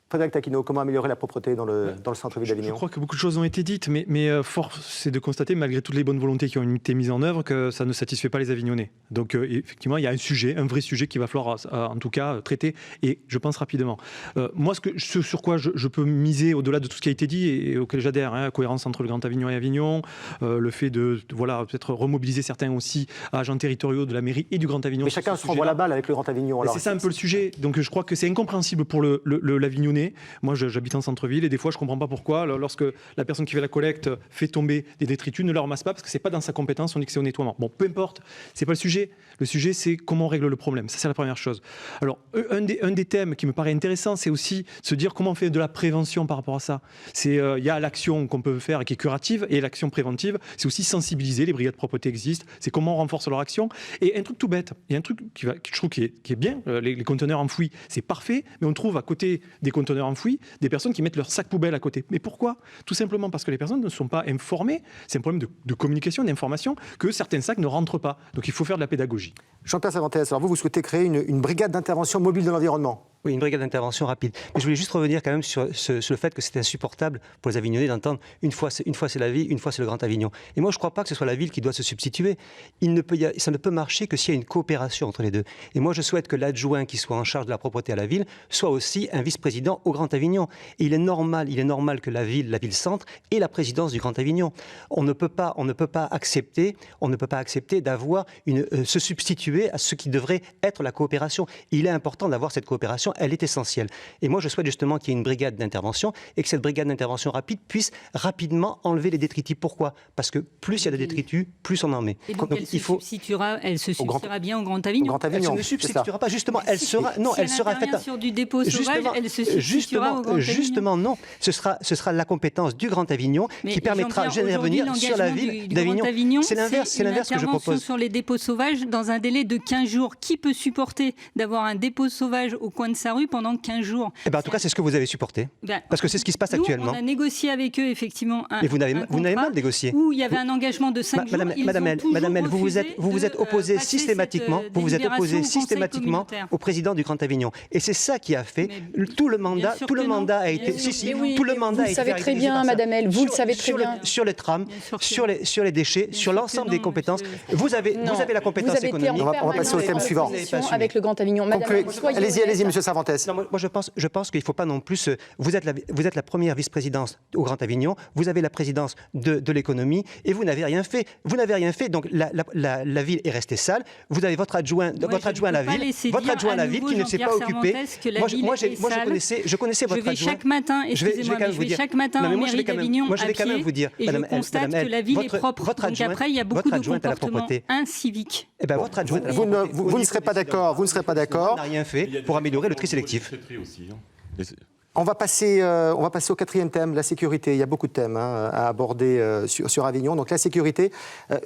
Speaker 1: Frédéric Taquino, comment améliorer la propreté dans le centre-ville d'Avignon ?
Speaker 4: Je crois que beaucoup de choses ont été dites, mais force est de constater, malgré toutes les bonnes volontés qui ont été mises en œuvre, que ça ne satisfait pas les Avignonnais. Donc effectivement, il y a un vrai sujet qu'il va falloir en tout cas traiter, et je pense rapidement. Moi, ce sur quoi je peux miser, au-delà de tout ce qui a été dit et auquel j'adhère, la cohérence entre le Grand Avignon et Avignon, le fait de peut-être remobiliser certains aussi agents territoriaux de la mairie et du Grand Avignon.
Speaker 1: Mais chacun se renvoie la balle avec le Grand Avignon.
Speaker 4: C'est ça un peu le sujet. Donc je crois que c'est incompréhensible pour l'Avignonnais. Moi, j'habite en centre-ville et des fois, je ne comprends pas pourquoi, lorsque la personne qui fait la collecte fait tomber des détritus, ne le ramasse pas parce que ce n'est pas dans sa compétence, on dit que c'est au nettoiement. Bon, peu importe, ce n'est pas le sujet. Le sujet, c'est comment on règle le problème. Ça, c'est la première chose. Alors, un des thèmes qui me paraît intéressant, c'est aussi se dire comment on fait de la prévention par rapport à ça. Il y a l'action qu'on peut faire qui est curative et l'action préventive, c'est aussi sensibiliser. Les brigades de propreté existent, c'est comment on renforce leur action. Et un truc tout bête, il y a un truc je trouve qui est bien, les conteneurs enfouis, c'est parfait, mais on trouve à côté des conteneurs enfouis des personnes qui mettent leur sac poubelle à côté. Mais pourquoi ? Tout simplement parce que les personnes ne sont pas informées. C'est un problème de communication, d'information, que certains sacs ne rentrent pas. Donc il faut faire de la pédagogie.
Speaker 1: Jean-Pierre Cervantes, alors vous souhaitez créer une brigade d'intervention mobile de l'environnement ?
Speaker 6: Oui, une brigade d'intervention rapide. Mais je voulais juste revenir quand même sur le fait que c'est insupportable pour les Avignonnais d'entendre une fois c'est la ville, une fois c'est le Grand Avignon. Et moi, je ne crois pas que ce soit la ville qui doit se substituer. Ça ne peut marcher que s'il y a une coopération entre les deux. Et moi, je souhaite que l'adjoint qui soit en charge de la propreté à la ville soit aussi un vice-président au Grand Avignon. Et il est normal que la ville-centre ait la présidence du Grand Avignon. On ne peut pas accepter d'avoir se substituer à ce qui devrait être la coopération. Il est important d'avoir cette coopération. Elle est essentielle. Et moi, je souhaite justement qu'il y ait une brigade d'intervention et que cette brigade d'intervention rapide puisse rapidement enlever les détritus. Pourquoi ? Parce que plus il y a de détritus, plus on en met.
Speaker 2: Et donc elle se substituera bien au Grand Avignon.
Speaker 6: Elle ne se substituera pas, justement. Elle sera faite
Speaker 2: sur du dépôt sauvage, elle se substituera au Grand Avignon.
Speaker 6: Justement, non. Ce sera la compétence du Grand Avignon qui permettra d'intervenir sur la ville d'Avignon. C'est l'inverse que je propose.
Speaker 2: Sur les dépôts sauvages dans un délai de 15 jours. Qui peut supporter d'avoir un dépôt sauvage au coin de sa rue pendant 15 jours?
Speaker 6: En tout cas, c'est ce que vous avez supporté. Parce que c'est ce qui se passe actuellement.
Speaker 2: On a négocié avec eux, effectivement,
Speaker 6: Mais vous n'avez mal négocié.
Speaker 2: Où il y avait un engagement de 5 jours.
Speaker 6: Madame El, vous vous êtes opposé systématiquement au président du Grand Avignon. Et c'est ça qui a fait tout le mandat a été... Tout le mandat a été...
Speaker 3: Vous le savez très bien, Madame El, vous le savez très bien.
Speaker 6: Sur les trams, sur les déchets, sur l'ensemble des compétences. Vous avez la compétence économique.
Speaker 1: On va passer au thème suivant.
Speaker 3: Avec le Grand Avignon.
Speaker 1: Allez-y, Monsieur Cervantes.
Speaker 6: Moi, je pense qu'il ne faut pas non plus... Vous êtes la première vice-présidence au Grand Avignon, vous avez la présidence de l'économie et vous n'avez rien fait. Donc la ville est restée sale. Vous avez votre adjoint à la ville qui ne s'est pas occupé. Moi, je connaissais votre adjoint.
Speaker 2: Je vais chaque matin, chaque matin en mairie d'Avignon à pied et je constate que la ville est propre. Donc après, il y a beaucoup de comportements inciviques.
Speaker 1: Vous ne serez pas d'accord.
Speaker 6: On n'a rien fait pour améliorer le tri sélectif.
Speaker 1: On va passer au quatrième thème, la sécurité. Il y a beaucoup de thèmes à aborder sur Avignon. Donc la sécurité.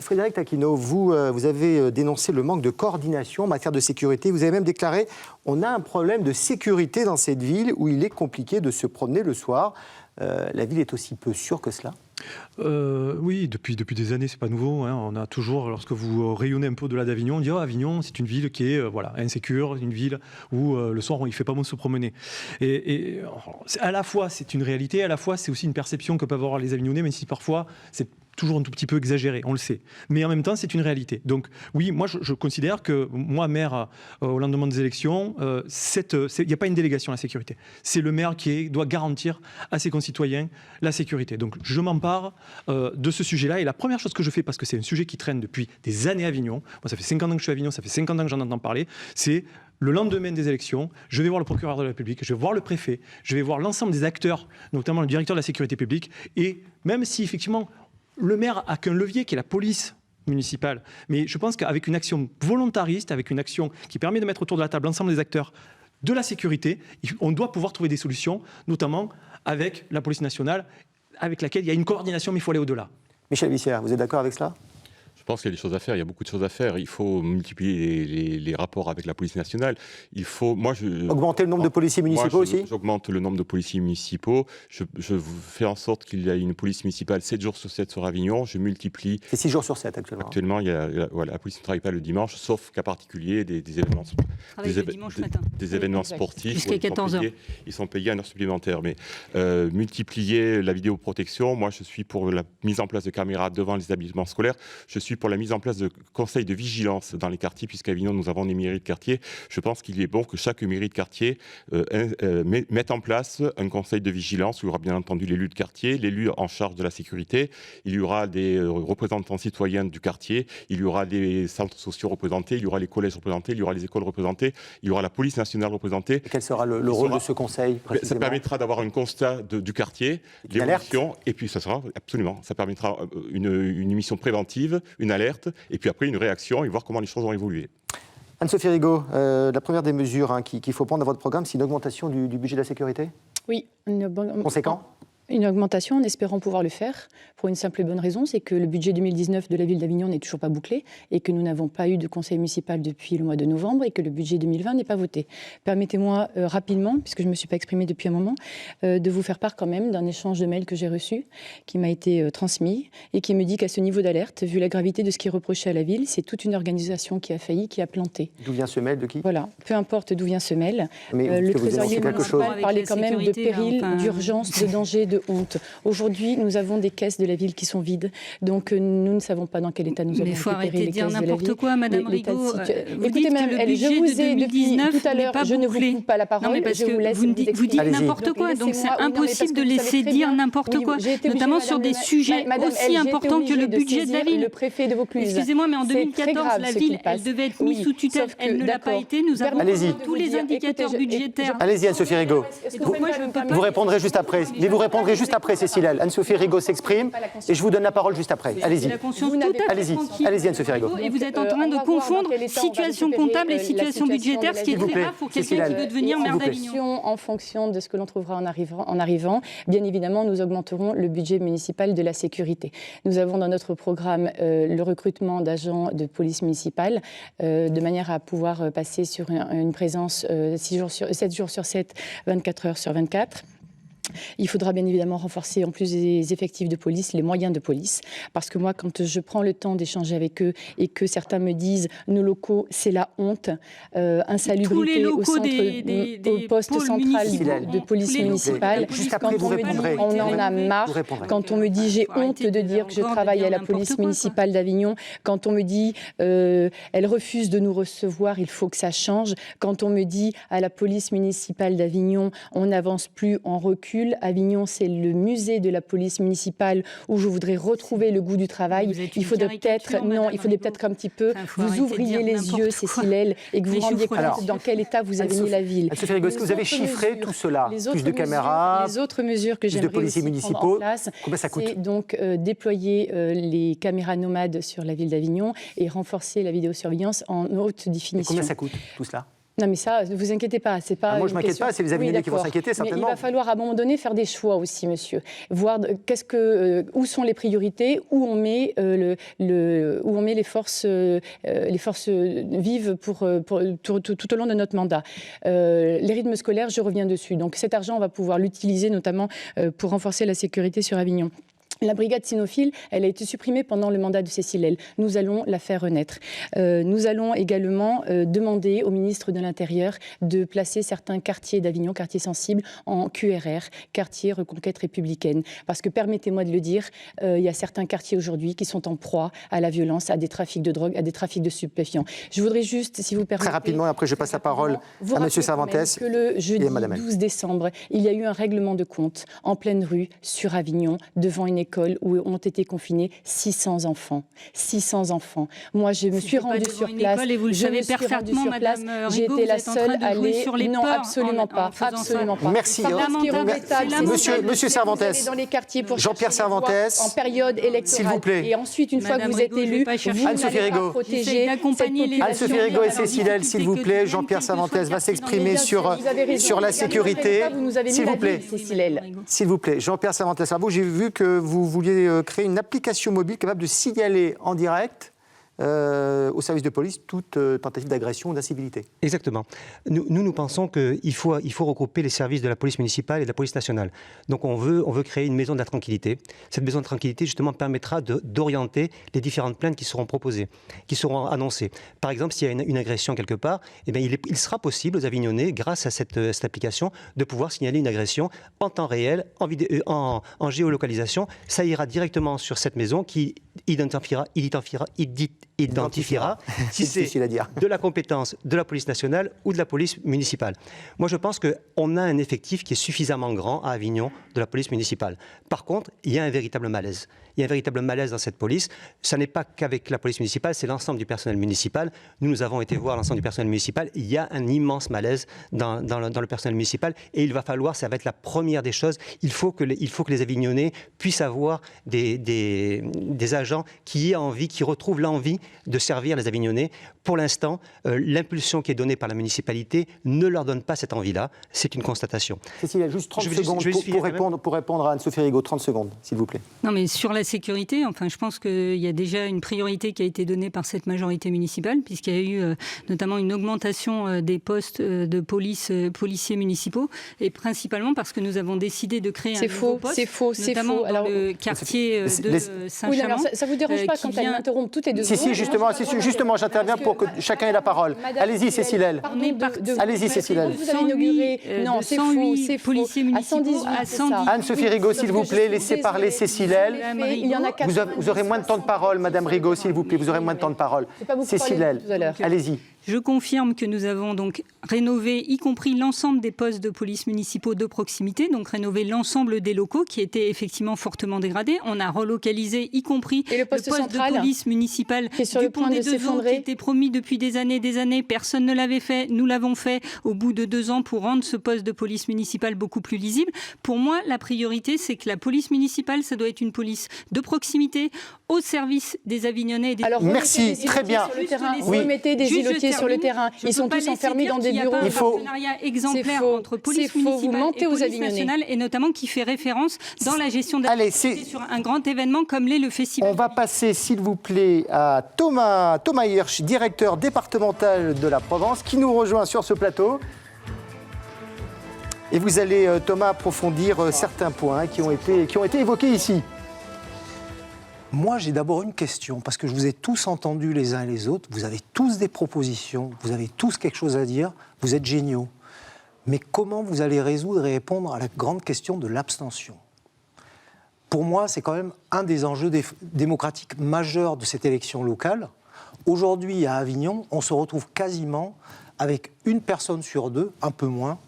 Speaker 1: Frédéric Taquino, vous avez dénoncé le manque de coordination en matière de sécurité. Vous avez même déclaré on a un problème de sécurité dans cette ville où il est compliqué de se promener le soir. La ville est aussi peu sûre que cela ?
Speaker 4: Oui, depuis des années, c'est pas nouveau. On a toujours, lorsque vous rayonnez un peu au-delà d'Avignon, on dit Avignon, c'est une ville qui est insécure, une ville où le soir il fait pas bon de se promener. Et à la fois c'est une réalité, à la fois c'est aussi une perception que peuvent avoir les Avignonnais, même si parfois c'est toujours un tout petit peu exagéré, on le sait. Mais en même temps, c'est une réalité. Donc oui, moi je considère que, moi maire, au lendemain des élections, il n'y a pas une délégation à la sécurité. C'est le maire qui doit garantir à ses concitoyens la sécurité. Donc je m'empare de ce sujet-là. Et la première chose que je fais, parce que c'est un sujet qui traîne depuis des années à Avignon, moi ça fait 50 ans que je suis à Avignon, ça fait 50 ans que j'en entends parler, c'est le lendemain des élections, je vais voir le procureur de la République, je vais voir le préfet, je vais voir l'ensemble des acteurs, notamment le directeur de la sécurité publique, et même si effectivement le maire a qu'un levier qui est la police municipale, mais je pense qu'avec une action volontariste, avec une action qui permet de mettre autour de la table l'ensemble des acteurs de la sécurité, on doit pouvoir trouver des solutions, notamment avec la police nationale, avec laquelle il y a une coordination, mais il faut aller au-delà.
Speaker 1: Michel Vissière, vous êtes d'accord avec cela ?
Speaker 5: Je pense qu'il y a des choses à faire, il y a beaucoup de choses à faire. Il faut multiplier les rapports avec la police nationale. Il faut,
Speaker 1: augmenter le nombre de policiers municipaux aussi ?
Speaker 5: J'augmente le nombre de policiers municipaux. Je fais en sorte qu'il y ait une police municipale 7 jours sur 7 sur Avignon. Je multiplie...
Speaker 1: C'est 6 jours sur 7 actuellement.
Speaker 5: Actuellement, la police ne travaille pas le dimanche, sauf cas particulier, des événements, des événements sportifs.
Speaker 2: Jusqu'à 14h.
Speaker 5: Ils sont payés à une heure supplémentaire. Mais multiplier la vidéoprotection, moi je suis pour la mise en place de caméras devant les établissements scolaires. Je suis pour la mise en place de conseils de vigilance dans les quartiers, puisqu'à Avignon, nous avons des mairies de quartier. Je pense qu'il est bon que chaque mairie de quartier mette en place un conseil de vigilance où il y aura bien entendu l'élu de quartier, l'élu en charge de la sécurité, il y aura des représentants citoyens du quartier, il y aura des centres sociaux représentés, il y aura les collèges représentés, il y aura les écoles représentées, il y aura la police nationale représentée.
Speaker 1: Et quel sera le rôle de ce conseil précisément ?
Speaker 5: Ça permettra d'avoir un constat du quartier, l'évolution, et puis ça permettra une émission préventive, une alerte, et puis après une réaction et voir comment les choses vont évoluer.
Speaker 1: Anne-Sophie Rigaud, la première des mesures qu'il faut prendre dans votre programme, c'est une augmentation du budget de la sécurité ?
Speaker 3: Oui.
Speaker 1: Conséquent ?
Speaker 3: Une augmentation en espérant pouvoir le faire, pour une simple et bonne raison, c'est que le budget 2019 de la ville d'Avignon n'est toujours pas bouclé et que nous n'avons pas eu de conseil municipal depuis le mois de novembre et que le budget 2020 n'est pas voté. Permettez-moi rapidement, puisque je ne me suis pas exprimée depuis un moment, de vous faire part quand même d'un échange de mails que j'ai reçu, qui m'a été transmis et qui me dit qu'à ce niveau d'alerte, vu la gravité de ce qui est reproché à la ville, c'est toute une organisation qui a failli, qui a planté.
Speaker 1: D'où vient ce mail, de qui?
Speaker 3: Voilà, peu importe d'où vient ce mail.
Speaker 1: Mais
Speaker 3: Le
Speaker 1: vous
Speaker 3: trésorier municipal parlait quand même de péril, d'urgence, de danger, de honte. Aujourd'hui, nous avons des caisses de la ville qui sont vides, donc nous ne savons pas dans quel état nous allons récupérer les caisses de la ville.
Speaker 2: Mais il faut arrêter de dire n'importe quoi, Madame Rigaud. Vous
Speaker 3: Écoutez,
Speaker 2: dites
Speaker 3: Madame,
Speaker 2: que le budget de 2019
Speaker 3: tout à l'heure, je ne vous coupe pas la parole,
Speaker 2: non, mais parce
Speaker 3: je vous laisse
Speaker 2: vous dites n'importe quoi, donc c'est impossible de laisser dire n'importe quoi, notamment sur des sujets aussi importants que le budget de la ville.
Speaker 3: Le préfet de Vaucluse.
Speaker 2: Excusez-moi, mais en 2014, la ville, elle devait être mise sous tutelle, elle ne l'a pas été. Nous avons tous les indicateurs budgétaires.
Speaker 1: Allez-y, Anne-Sophie Rigaud. Vous répondrez juste après. Mais vous répondrez juste après, Cécile. Anne-Sophie Rigaud s'exprime et je vous donne la parole juste après. Allez-y. Allez-y, Anne-Sophie Rigaud.
Speaker 2: Et vous êtes en train de confondre situation comptable et situation budgétaire, ce qui est très grave pour quelqu'un qui veut devenir maire d'Avignon.
Speaker 3: En fonction de ce que l'on trouvera en arrivant, bien évidemment, nous augmenterons le budget municipal de la sécurité. Nous avons dans notre programme le recrutement d'agents de police municipale de manière à pouvoir passer sur une présence 7 jours sur 7, 24 heures sur 24. Il faudra bien évidemment renforcer, en plus des effectifs de police, les moyens de police. Parce que moi, quand je prends le temps d'échanger avec eux et que certains me disent « nos locaux, c'est la honte », insalubrité au poste central de police municipale, quand on me dit « on en a marre », quand on me dit « j'ai honte de dire que je travaille à la police municipale d'Avignon », quand on me dit « elle refuse de nous recevoir, il faut que ça change », quand on me dit à la police municipale d'Avignon « on n'avance plus, on recule », Avignon, c'est le musée de la police municipale où je voudrais retrouver le goût du travail. Il faudrait peut-être, un petit peu, vous ouvriez les yeux, Cécile, et que vous rendiez compte dans quel état vous avez mis la ville.
Speaker 1: Est-ce que vous avez chiffré tout cela? Plus de caméras,
Speaker 3: les autres mesures que j'aimerais aussi prendre en place,
Speaker 1: combien ça coûte? C'est
Speaker 3: donc déployer les caméras nomades sur la ville d'Avignon et renforcer la vidéosurveillance en haute définition.
Speaker 1: Et combien ça coûte tout cela?
Speaker 3: Non, mais ça, ne vous inquiétez pas. C'est pas
Speaker 1: moi, je ne m'inquiète pas, c'est les Avignonnais qui vont s'inquiéter, certainement.
Speaker 3: Mais il va falloir, à un moment donné, faire des choix aussi, monsieur. Voir où sont les priorités, où on met les forces vives tout au long de notre mandat. Les rythmes scolaires, je reviens dessus. Donc cet argent, on va pouvoir l'utiliser notamment pour renforcer la sécurité sur Avignon. La brigade cynophile, elle a été supprimée pendant le mandat de Cécile L. Nous allons la faire renaître. Nous allons également demander au ministre de l'Intérieur de placer certains quartiers d'Avignon, quartiers sensibles, en QRR, quartiers reconquête républicaine. Parce que, permettez-moi de le dire, il y a certains quartiers aujourd'hui qui sont en proie à la violence, à des trafics de drogue, à des trafics de stupéfiants. Je voudrais juste, si vous permettez...
Speaker 1: Très rapidement, après je passe la parole à M. Cervantes
Speaker 3: que le jeudi 12 décembre, il y a eu un règlement de compte en pleine rue sur Avignon, devant une école où ont été confinés 600 enfants. 60000 enfants. Moi, je me suis rendue sur place.
Speaker 2: Et vous le savez parfaitement, Madame Rigaud,
Speaker 3: j'ai été la seule à aller...
Speaker 2: sur les
Speaker 3: non,
Speaker 2: peurs
Speaker 3: absolument pas. Absolument pas.
Speaker 1: Merci. Monsieur Cervantes, Jean-Pierre Cervantes,
Speaker 3: en période électorale.
Speaker 1: S'il vous plaît.
Speaker 3: Et ensuite, une fois que vous êtes élu, vous n'allez pas protéger cette population.
Speaker 1: Anne-Sophie Rigaud et Cécile L, s'il vous plaît. Jean-Pierre Cervantes va s'exprimer sur la sécurité. S'il vous plaît. S'il vous plaît. Jean-Pierre Cervantes, j'ai vu que vous vouliez créer une application mobile capable de signaler en direct au service de police toute tentative d'agression ou d'incivilité.
Speaker 6: Exactement. Nous pensons qu'il faut regrouper les services de la police municipale et de la police nationale. Donc on veut créer une maison de la tranquillité. Cette maison de tranquillité, justement, permettra d'orienter les différentes plaintes qui seront proposées, qui seront annoncées. Par exemple, s'il y a une agression quelque part, eh bien, il sera possible aux Avignonnais, grâce à cette application, de pouvoir signaler une agression en temps réel, en géolocalisation. Ça ira directement sur cette maison qui identifiera si c'est de la compétence de la police nationale ou de la police municipale. Moi, je pense qu'on a un effectif qui est suffisamment grand à Avignon de la police municipale. Par contre, il y a un véritable malaise. Il y a un véritable malaise dans cette police. Ça n'est pas qu'avec la police municipale, c'est l'ensemble du personnel municipal. Nous avons été voir l'ensemble du personnel municipal. Il y a un immense malaise dans le personnel municipal et il va falloir, ça va être la première des choses, il faut que les Avignonnais puissent avoir des agents agent qui a envie, qui retrouve l'envie de servir les Avignonnais. Pour l'instant, l'impulsion qui est donnée par la municipalité ne leur donne pas cette envie-là. C'est une constatation.
Speaker 1: Cécile, juste 30 secondes pour répondre à Anne-Sophie Rigaud. 30 secondes, s'il vous plaît.
Speaker 2: Non, mais sur la sécurité, enfin, je pense qu'il y a déjà une priorité qui a été donnée par cette majorité municipale, puisqu'il y a eu notamment une augmentation des postes de policiers municipaux, et principalement parce que nous avons décidé de créer un nouveau poste, notamment dans le quartier de Saint-Chamond.
Speaker 3: Oui, ça ne vous dérange pas quand elle m'interrompt toutes les 2 secondes?
Speaker 1: Si, justement, j'interviens pour que chacun ait la parole. Allez-y, Cécile. Allez-y, Cécile.
Speaker 3: Vous avez inauguré, non, c'est faux, c'est faux.
Speaker 2: Policiers municipaux
Speaker 3: à 118.
Speaker 1: Anne-Sophie Rigaud, s'il vous plaît, laissez parler Cécile.
Speaker 3: Il y en a 4.
Speaker 1: Vous aurez moins de temps de parole, Madame Rigaud, s'il vous plaît. Vous aurez moins de temps de parole. Cécile, allez-y.
Speaker 2: Je confirme que nous avons donc rénové, y compris l'ensemble des postes de police municipaux de proximité, donc rénové l'ensemble des locaux qui étaient effectivement fortement dégradés. On a relocalisé, y compris
Speaker 3: le poste
Speaker 2: de police municipale du Pont des Deux Eaux, qui était promis depuis des années. Personne ne l'avait fait. Nous l'avons fait au bout de 2 ans pour rendre ce poste de police municipale beaucoup plus lisible. Pour moi, la priorité, c'est que la police municipale, ça doit être une police de proximité au service des Avignonnais et des...
Speaker 3: Alors,
Speaker 1: merci, très bien.
Speaker 3: Remettez des îlotiers sur le terrain. Ils sont tous enfermés dans des bureaux.
Speaker 2: Il faut un partenariat exemplaire entre police municipale et police nationale, et notamment qui fait référence dans la gestion de la sécurité sur un grand événement comme l'est le festival.
Speaker 1: On va passer, s'il vous plaît, à Thomas Hirsch, directeur départemental de la Provence, qui nous rejoint sur ce plateau. Et vous allez, Thomas, approfondir certains points qui ont été évoqués ici.
Speaker 11: Moi, j'ai d'abord une question, parce que je vous ai tous entendus les uns et les autres, vous avez tous des propositions, vous avez tous quelque chose à dire, vous êtes géniaux. Mais comment vous allez résoudre et répondre à la grande question de l'abstention ? Pour moi, c'est quand même un des enjeux démocratiques majeurs de cette élection locale. Aujourd'hui, à Avignon, on se retrouve quasiment avec 1 personne sur 2, un peu moins,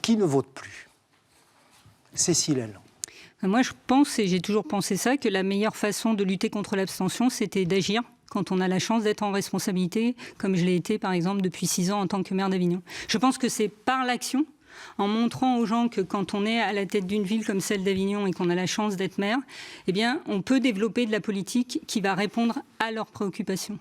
Speaker 11: qui ne vote plus. Cécile.
Speaker 2: Moi, je pense, et j'ai toujours pensé ça, que la meilleure façon de lutter contre l'abstention, c'était d'agir quand on a la chance d'être en responsabilité, comme je l'ai été, par exemple, depuis 6 ans en tant que maire d'Avignon. Je pense que c'est par l'action, en montrant aux gens que quand on est à la tête d'une ville comme celle d'Avignon et qu'on a la chance d'être maire, eh bien, on peut développer de la politique qui va répondre à leurs préoccupations.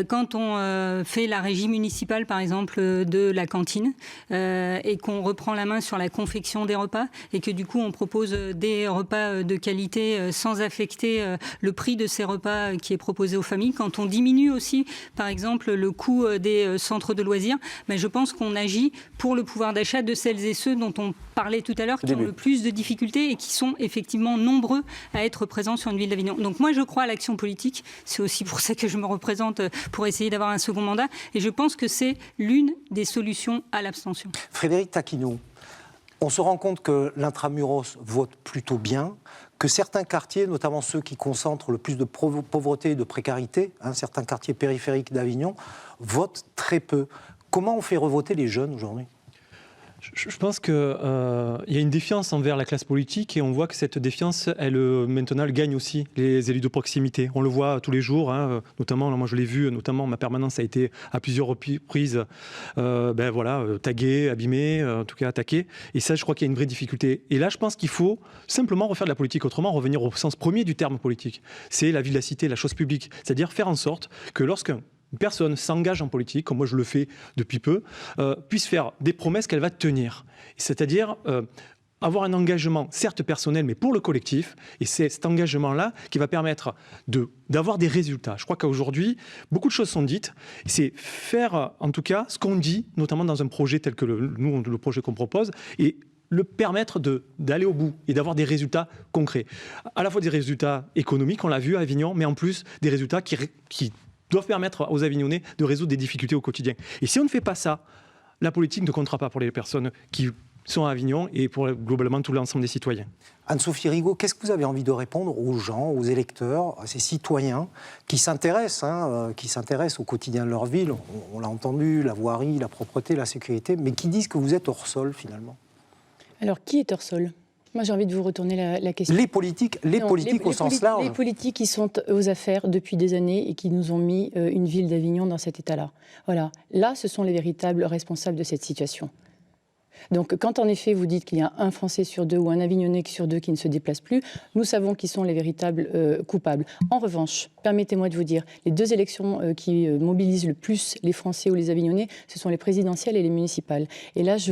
Speaker 2: Quand on fait la régie municipale, par exemple, de la cantine, et qu'on reprend la main sur la confection des repas, et que du coup, on propose des repas de qualité sans affecter le prix de ces repas qui est proposé aux familles, quand on diminue aussi, par exemple, le coût des centres de loisirs, ben, je pense qu'on agit pour le pouvoir d'achat de celles et ceux dont on parlait tout à l'heure, qui ont le plus de difficultés et qui sont effectivement nombreux à être présents sur une ville d'Avignon. Donc moi, je crois à l'action politique. C'est aussi pour ça que je me représente pour essayer d'avoir un second mandat. Et je pense que c'est l'une des solutions à l'abstention.
Speaker 11: Frédéric Taquino, on se rend compte que l'intramuros vote plutôt bien, que certains quartiers, notamment ceux qui concentrent le plus de pauvreté et de précarité, certains quartiers périphériques d'Avignon, votent très peu. Comment on fait revoter les jeunes aujourd'hui ?
Speaker 4: Je pense qu'il y a une défiance envers la classe politique et on voit que cette défiance, maintenant, elle gagne aussi les élus de proximité. On le voit tous les jours, notamment, moi je l'ai vu, notamment ma permanence a été à plusieurs reprises taguée, abîmée, en tout cas attaquée. Et ça, je crois qu'il y a une vraie difficulté. Et là, je pense qu'il faut simplement refaire de la politique autrement, revenir au sens premier du terme politique. C'est la vie de la cité, la chose publique. C'est-à-dire faire en sorte que lorsqu'une personne s'engage en politique, comme moi je le fais depuis peu, puisse faire des promesses qu'elle va tenir. C'est-à-dire avoir un engagement, certes personnel, mais pour le collectif. Et c'est cet engagement-là qui va permettre d'avoir des résultats. Je crois qu'aujourd'hui, beaucoup de choses sont dites. C'est faire, en tout cas, ce qu'on dit, notamment dans un projet tel que le projet qu'on propose, et le permettre d'aller au bout et d'avoir des résultats concrets. À la fois des résultats économiques, on l'a vu à Avignon, mais en plus des résultats qui doivent permettre aux Avignonnais de résoudre des difficultés au quotidien. Et si on ne fait pas ça, la politique ne comptera pas pour les personnes qui sont à Avignon et pour globalement tout l'ensemble des citoyens.
Speaker 11: Anne-Sophie Rigaud, qu'est-ce que vous avez envie de répondre aux gens, aux électeurs, à ces citoyens qui s'intéressent au quotidien de leur ville ? On l'a entendu, la voirie, la propreté, la sécurité, mais qui disent que vous êtes hors sol finalement.
Speaker 3: Alors qui est hors sol ? Moi, j'ai envie de vous retourner la question.
Speaker 11: Les politiques au sens large.
Speaker 3: Les politiques qui sont aux affaires depuis des années et qui nous ont mis une ville d'Avignon dans cet état-là. Voilà. Là, ce sont les véritables responsables de cette situation. Donc, quand en effet vous dites qu'il y a un Français sur deux ou un Avignonnais sur deux qui ne se déplace plus, nous savons qui sont les véritables coupables. En revanche, permettez-moi de vous dire, les deux élections qui mobilisent le plus les Français ou les Avignonnais, ce sont les présidentielles et les municipales. Et là, je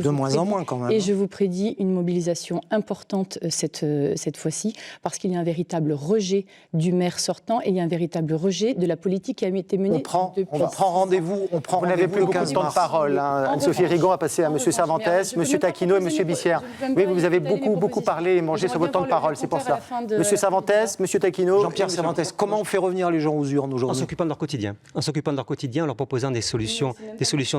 Speaker 3: vous prédis une mobilisation importante cette fois-ci, parce qu'il y a un véritable rejet du maire sortant et il y a un véritable rejet de la politique qui a été menée depuis.
Speaker 11: On prend rendez-vous.
Speaker 1: Vous n'avez plus beaucoup de temps de parole. Anne-Sophie Rigon a passé à M. Cervantes, M. Taquino et M. Bissière. Oui, vous avez beaucoup parlé et mangé sur votre temps de parole, c'est pour ça. M. Cervantes, M. Taquino.
Speaker 11: Jean-Pierre Cervantes, comment on fait revenir les gens aux urnes aujourd'hui ?
Speaker 6: En s'occupant de leur quotidien. En s'occupant de leur quotidien, en leur proposant des solutions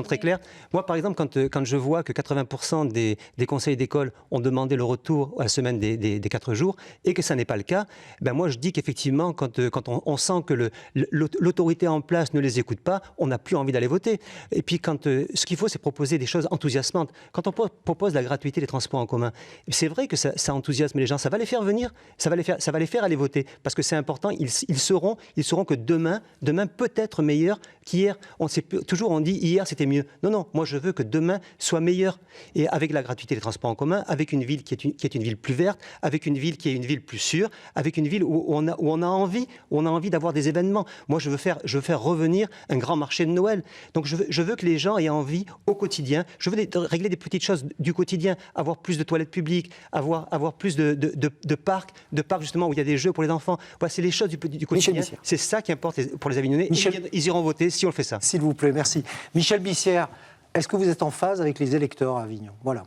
Speaker 6: très claires. Moi, par exemple, quand je vois que 80% des conseils d'école ont demandé le retour à la semaine des 4 jours et que ça n'est pas le cas, ben moi je dis qu'effectivement, quand on sent que l'autorité en place ne les écoute pas, on n'a plus envie d'aller voter. Et puis ce qu'il faut, c'est proposer des choses enthousiasmantes. Quand on propose la gratuité des transports en commun, c'est vrai que ça enthousiasme les gens, ça va les faire venir, ça va les faire aller voter, parce que c'est important, ils sauront que demain peut être meilleur qu'hier. On dit hier c'était mieux. Non, moi je veux que demain soit meilleur. Et avec la gratuité des transports en commun, avec une ville qui est une ville plus verte, avec une ville qui est une ville plus sûre, avec une ville où on a envie d'avoir des événements. Moi je veux faire revenir un grand marché de Noël. Donc je veux que les gens aient envie au quotidien. Je veux régler des petites choses du quotidien, avoir plus de toilettes publiques, avoir plus de parcs justement où il y a des jeux pour les enfants. Voilà, c'est les choses du quotidien. C'est ça qui importe pour les Avignonnais. Ils iront voter si on le fait ça.
Speaker 11: S'il vous plaît, merci. Michel Bissière, est-ce que vous êtes en phase avec les électeurs à Avignon ? Voilà.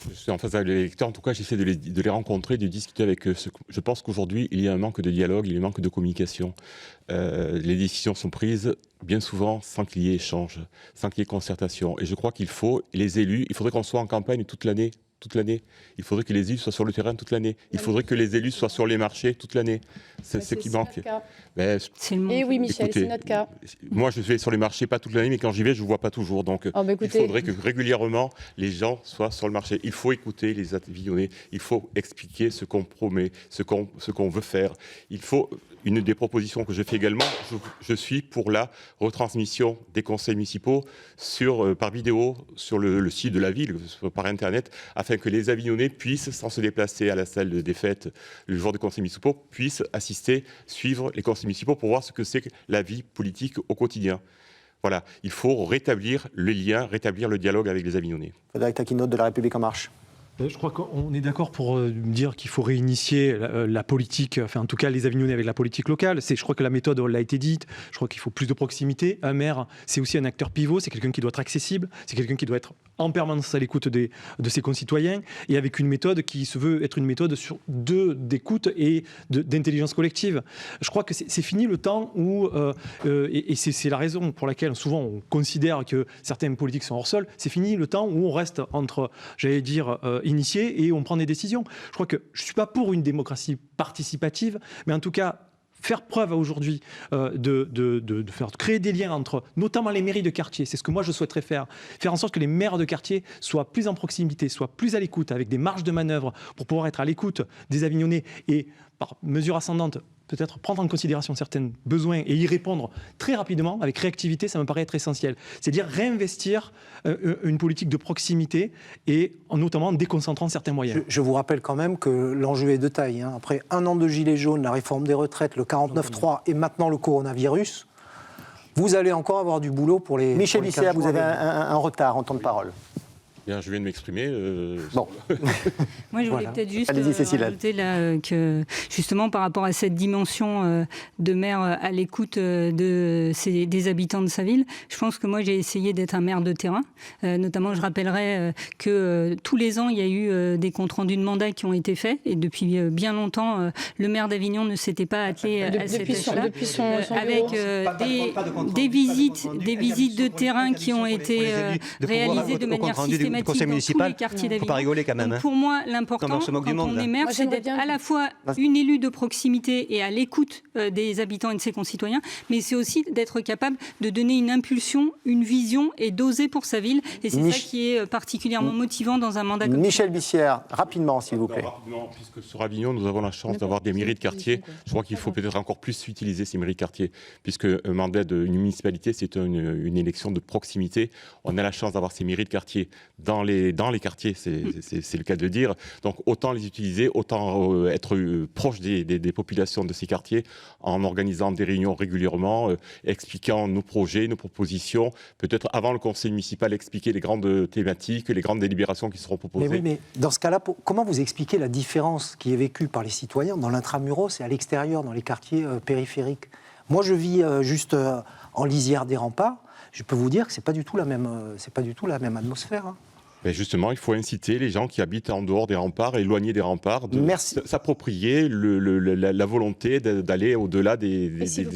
Speaker 5: Je suis en phase avec les électeurs, en tout cas j'essaie de les rencontrer, de discuter avec eux. Je pense qu'aujourd'hui il y a un manque de dialogue, il y a un manque de communication. Les décisions sont prises bien souvent sans qu'il y ait échange, sans qu'il y ait concertation. Et je crois qu'il faudrait qu'on soit en campagne toute l'année. Il faudrait que les élus soient sur le terrain toute l'année. Il faudrait que les élus soient sur les marchés toute l'année. C'est ce qui manque.
Speaker 3: Et oui, Michel,
Speaker 5: écoutez,
Speaker 3: c'est notre cas.
Speaker 5: Moi, je vais sur les marchés pas toute l'année, mais quand j'y vais, je ne vois pas toujours. Donc, il faudrait que régulièrement, les gens soient sur le marché. Il faut écouter les Avignonnais. Il faut expliquer ce qu'on promet, ce qu'on veut faire. Il faut... Une des propositions que je fais également, je suis pour la retransmission des conseils municipaux par vidéo sur le site de la ville, par Internet, afin que les Avignonnais puissent, sans se déplacer à la salle des fêtes le jour des conseils municipaux, puissent suivre les conseils municipaux pour voir ce que c'est que la vie politique au quotidien. Voilà, il faut rétablir le lien, rétablir le dialogue avec les Avignonnais.
Speaker 1: Frédéric Taquino de La République En Marche.
Speaker 4: Je crois qu'on est d'accord pour dire qu'il faut réinitier la politique, enfin en tout cas les Avignonnais avec la politique locale. Je crois que la méthode l'a été dite, je crois qu'il faut plus de proximité. Un maire, c'est aussi un acteur pivot, c'est quelqu'un qui doit être accessible, c'est quelqu'un qui doit être en permanence à l'écoute de ses concitoyens et avec une méthode qui se veut être une méthode d'écoute et d'intelligence collective. Je crois que c'est fini le temps où, et c'est la raison pour laquelle souvent on considère que certaines politiques sont hors sol, c'est fini le temps où on reste entre, j'allais dire, initié et on prend des décisions. Je crois que je ne suis pas pour une démocratie participative, mais en tout cas, faire preuve aujourd'hui de faire créer des liens entre notamment les mairies de quartier, c'est ce que moi je souhaiterais faire en sorte que les maires de quartier soient plus en proximité, soient plus à l'écoute, avec des marges de manœuvre pour pouvoir être à l'écoute des Avignonnais et par mesure ascendante peut-être prendre en considération certains besoins et y répondre très rapidement, avec réactivité, ça me paraît être essentiel. C'est-à-dire réinvestir une politique de proximité et notamment en déconcentrant certains moyens.
Speaker 11: Je vous rappelle quand même que l'enjeu est de taille. Après un an de gilets jaunes, la réforme des retraites, le 49.3 et maintenant le coronavirus, vous allez encore avoir du boulot pour les...
Speaker 1: Michel Bissière, vous avez un retard en temps de parole.
Speaker 5: Bien, je viens de m'exprimer.
Speaker 1: Bon.
Speaker 2: Moi, je voulais peut-être juste rajouter là, que justement par rapport à cette dimension de maire à l'écoute des habitants de sa ville, je pense que moi j'ai essayé d'être un maire de terrain. Notamment, je rappellerai que tous les ans, il y a eu des comptes rendus de mandat qui ont été faits et depuis bien longtemps, le maire d'Avignon ne s'était pas attelé à cette tâche-là. Avec des visites de terrain qui ont été réalisées de manière systématique dans tous les quartiers d'Avignon.
Speaker 6: Faut pas rigoler quand même.
Speaker 2: Donc pour moi, l'important, quand on est maire, c'est d'être à la fois une élue de proximité et à l'écoute des habitants et de ses concitoyens, mais c'est aussi d'être capable de donner une impulsion, une vision et d'oser pour sa ville. Et c'est ça qui est particulièrement motivant dans un mandat comme ça.
Speaker 1: Michel Bissière, rapidement, s'il vous plaît.
Speaker 5: Rapidement, puisque sur Avignon, nous avons la chance d'avoir des mairies de quartier. Je crois qu'il faut peut-être encore plus utiliser ces mairies de quartier, puisque un mandat d'une municipalité, c'est une élection de proximité. On a la chance d'avoir ces mairies de quartier dans les quartiers, c'est le cas de dire. Donc autant les utiliser, autant être proche des populations de ces quartiers en organisant des réunions régulièrement, expliquant nos projets, nos propositions, peut-être avant le conseil municipal expliquer les grandes thématiques, les grandes délibérations qui seront proposées.
Speaker 11: Mais oui, mais dans ce cas-là, comment vous expliquez la différence qui est vécue par les citoyens dans l'intramuros et à l'extérieur, dans les quartiers périphériques? Moi, je vis juste en lisière des remparts. Je peux vous dire que c'est pas du tout la même atmosphère. Hein.
Speaker 5: Ben justement, il faut inciter les gens qui habitent en dehors des remparts, éloignés des remparts, de s'approprier la volonté d'aller au-delà des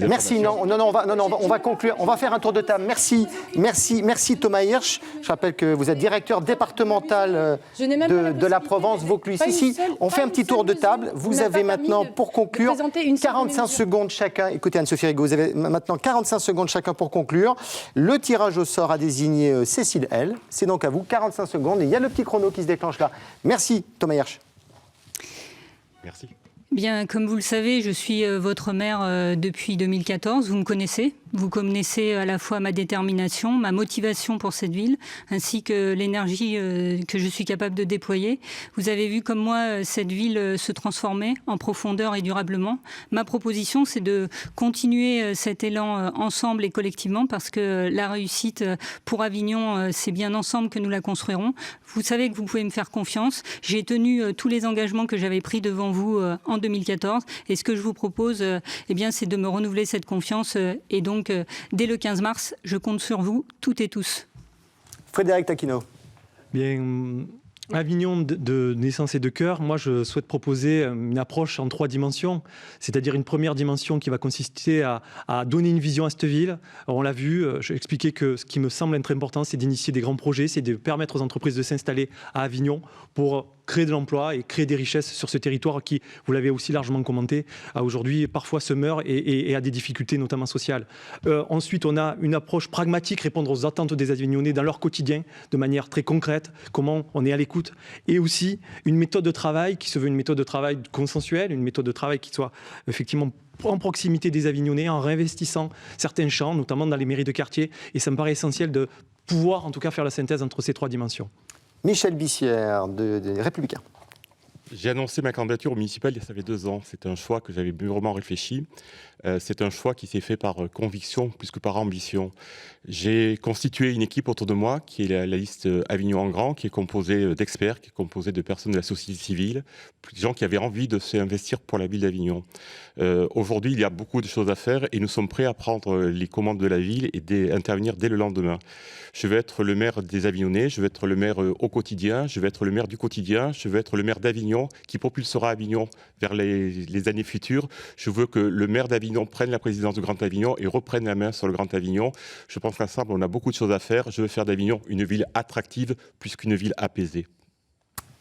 Speaker 1: Merci. Non, on va conclure. On va faire un tour de table. Merci Thomas Hirsch. Je rappelle que vous êtes directeur départemental de la Provence Vaucluse. Ici, on fait un petit tour de table. Vous avez maintenant, pour conclure, 45 secondes chacun. Écoutez, Anne-Sophie Rigaud, vous avez maintenant 45 secondes chacun pour conclure. Le tirage au sort a désigné Cécile L. C'est donc à vous, 45 secondes. Et il y a le petit chrono qui se déclenche là. Merci, Thomas Hirsch.
Speaker 5: Merci.
Speaker 2: Bien, comme vous le savez, je suis votre maire depuis 2014. Vous me connaissez. Vous connaissez à la fois ma détermination, ma motivation pour cette ville, ainsi que l'énergie que je suis capable de déployer. Vous avez vu comme moi cette ville se transformer en profondeur et durablement. Ma proposition, c'est de continuer cet élan ensemble et collectivement, parce que la réussite pour Avignon, c'est bien ensemble que nous la construirons. Vous savez que vous pouvez me faire confiance. J'ai tenu tous les engagements que j'avais pris devant vous en 2014. Et ce que je vous propose, c'est de me renouveler cette confiance et donc dès le 15 mars, je compte sur vous, toutes et tous.
Speaker 1: Frédéric Taquino.
Speaker 4: Bien, Avignon de naissance et de cœur, moi je souhaite proposer une approche en 3 dimensions, c'est-à-dire une première dimension qui va consister à donner une vision à cette ville. Alors, on l'a vu, j'ai expliqué que ce qui me semble être important, c'est d'initier des grands projets, c'est de permettre aux entreprises de s'installer à Avignon pour créer de l'emploi et créer des richesses sur ce territoire qui, vous l'avez aussi largement commenté, aujourd'hui parfois se meurt et a des difficultés notamment sociales. Ensuite, on a une approche pragmatique, répondre aux attentes des Avignonnais dans leur quotidien de manière très concrète, comment on est à l'écoute, et aussi une méthode de travail qui se veut une méthode de travail consensuelle, une méthode de travail qui soit effectivement en proximité des Avignonnais, en réinvestissant certains champs, notamment dans les mairies de quartier, et ça me paraît essentiel de pouvoir en tout cas faire la synthèse entre ces 3 dimensions.
Speaker 1: Michel Bissière, des Républicains.
Speaker 5: J'ai annoncé ma candidature au municipal il y a 2 ans. C'est un choix que j'avais mûrement réfléchi. C'est un choix qui s'est fait par conviction plus que par ambition. J'ai constitué une équipe autour de moi qui est la liste Avignon en Grand, qui est composée d'experts, qui est composée de personnes de la société civile, des gens qui avaient envie de s'investir pour la ville d'Avignon. Aujourd'hui, il y a beaucoup de choses à faire et nous sommes prêts à prendre les commandes de la ville et d'intervenir dès le lendemain. Je vais être le maire des Avignonnais, je vais être le maire au quotidien, je vais être le maire du quotidien, je vais être le maire d'Avignon qui propulsera Avignon vers les années futures. Je veux que le maire d'Avignon prenne la présidence du Grand Avignon et reprenne la main sur le Grand Avignon. Je pense qu'ensemble, on a beaucoup de choses à faire. Je veux faire d'Avignon une ville attractive plus qu'une ville apaisée.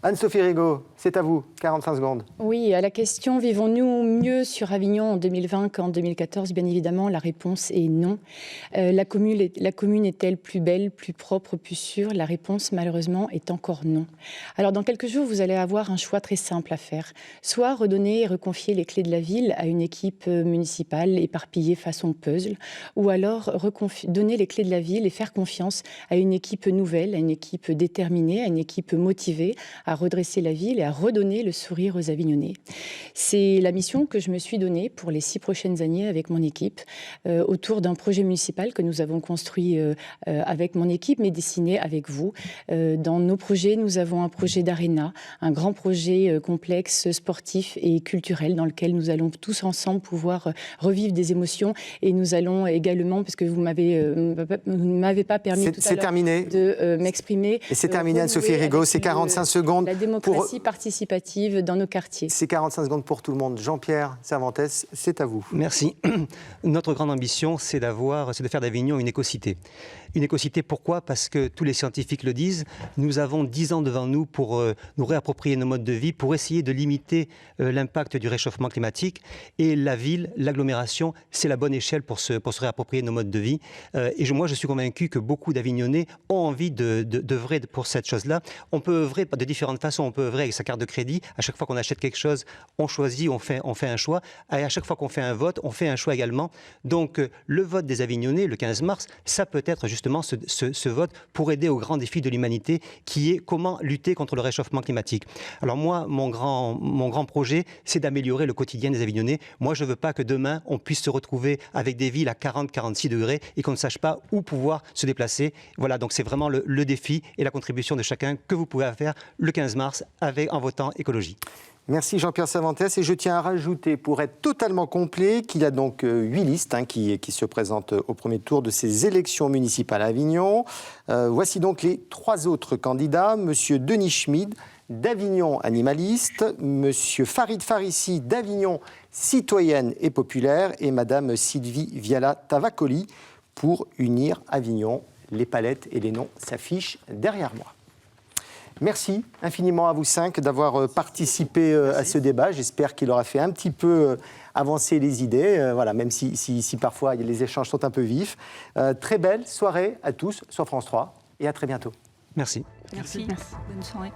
Speaker 1: Anne-Sophie Rigaud, c'est à vous, 45 secondes.
Speaker 3: Oui, à la question « Vivons-nous mieux sur Avignon en 2020 qu'en 2014 ?» Bien évidemment, la réponse est non. La commune est-elle plus belle, plus propre, plus sûre? La réponse, malheureusement, est encore non. Alors, dans quelques jours, vous allez avoir un choix très simple à faire. Soit redonner et reconfier les clés de la ville à une équipe municipale éparpillée façon puzzle, ou alors donner les clés de la ville et faire confiance à une équipe nouvelle, à une équipe déterminée, à une équipe motivée, à redresser la ville et à redonner le sourire aux Avignonnais. C'est la mission que je me suis donnée pour les 6 prochaines années avec mon équipe, autour d'un projet municipal que nous avons construit avec mon équipe, mais dessiné avec vous. Dans nos projets, nous avons un projet d'aréna, un grand projet complexe, sportif et culturel, dans lequel nous allons tous ensemble pouvoir revivre des émotions, et nous allons également, parce que vous ne m'avez pas permis tout à l'heure de m'exprimer.
Speaker 1: Et c'est terminé, Anne-Sophie Rigaud, c'est 45 secondes.
Speaker 3: La démocratie participative dans nos quartiers.
Speaker 1: C'est 45 secondes pour tout le monde. Jean-Pierre Cervantes, c'est à vous.
Speaker 6: Merci. Notre grande ambition, c'est de faire d'Avignon une écocité. Une écocité, pourquoi? Parce que tous les scientifiques le disent, nous avons 10 ans devant nous pour nous réapproprier nos modes de vie, pour essayer de limiter l'impact du réchauffement climatique. Et la ville, l'agglomération, c'est la bonne échelle pour se réapproprier nos modes de vie. Moi, je suis convaincu que beaucoup d'Avignonnais ont envie d'œuvrer pour cette chose-là. On peut œuvrer de différentes différentes façons on peut œuvrer avec sa carte de crédit. À chaque fois qu'on achète quelque chose, on choisit, on fait un choix. Et à chaque fois qu'on fait un vote, on fait un choix également. Donc le vote des Avignonnais, le 15 mars, ça peut être justement ce vote pour aider au grand défi de l'humanité qui est comment lutter contre le réchauffement climatique. Alors moi, mon grand projet, c'est d'améliorer le quotidien des Avignonnais. Moi, je ne veux pas que demain, on puisse se retrouver avec des villes à 40-46 degrés et qu'on ne sache pas où pouvoir se déplacer. Voilà, donc c'est vraiment le défi et la contribution de chacun que vous pouvez faire le 15 mars en votant écologie.
Speaker 1: Merci Jean-Pierre Cervantes. Et je tiens à rajouter, pour être totalement complet, qu'il y a donc 8 listes qui se présentent au premier tour de ces élections municipales à Avignon. Voici donc les 3 autres candidats. Monsieur Denis Schmid, d'Avignon Animaliste, monsieur Farid Farissi, d'Avignon Citoyenne et Populaire, et madame Sylvie Viala-Tavakoli, pour unir Avignon. Les palettes et les noms s'affichent derrière moi. Merci infiniment à vous 5 d'avoir participé à ce débat. J'espère qu'il aura fait un petit peu avancer les idées, voilà, même si parfois les échanges sont un peu vifs. Très belle soirée à tous sur France 3 et à très bientôt.
Speaker 6: Merci.
Speaker 2: Merci. Bonne soirée.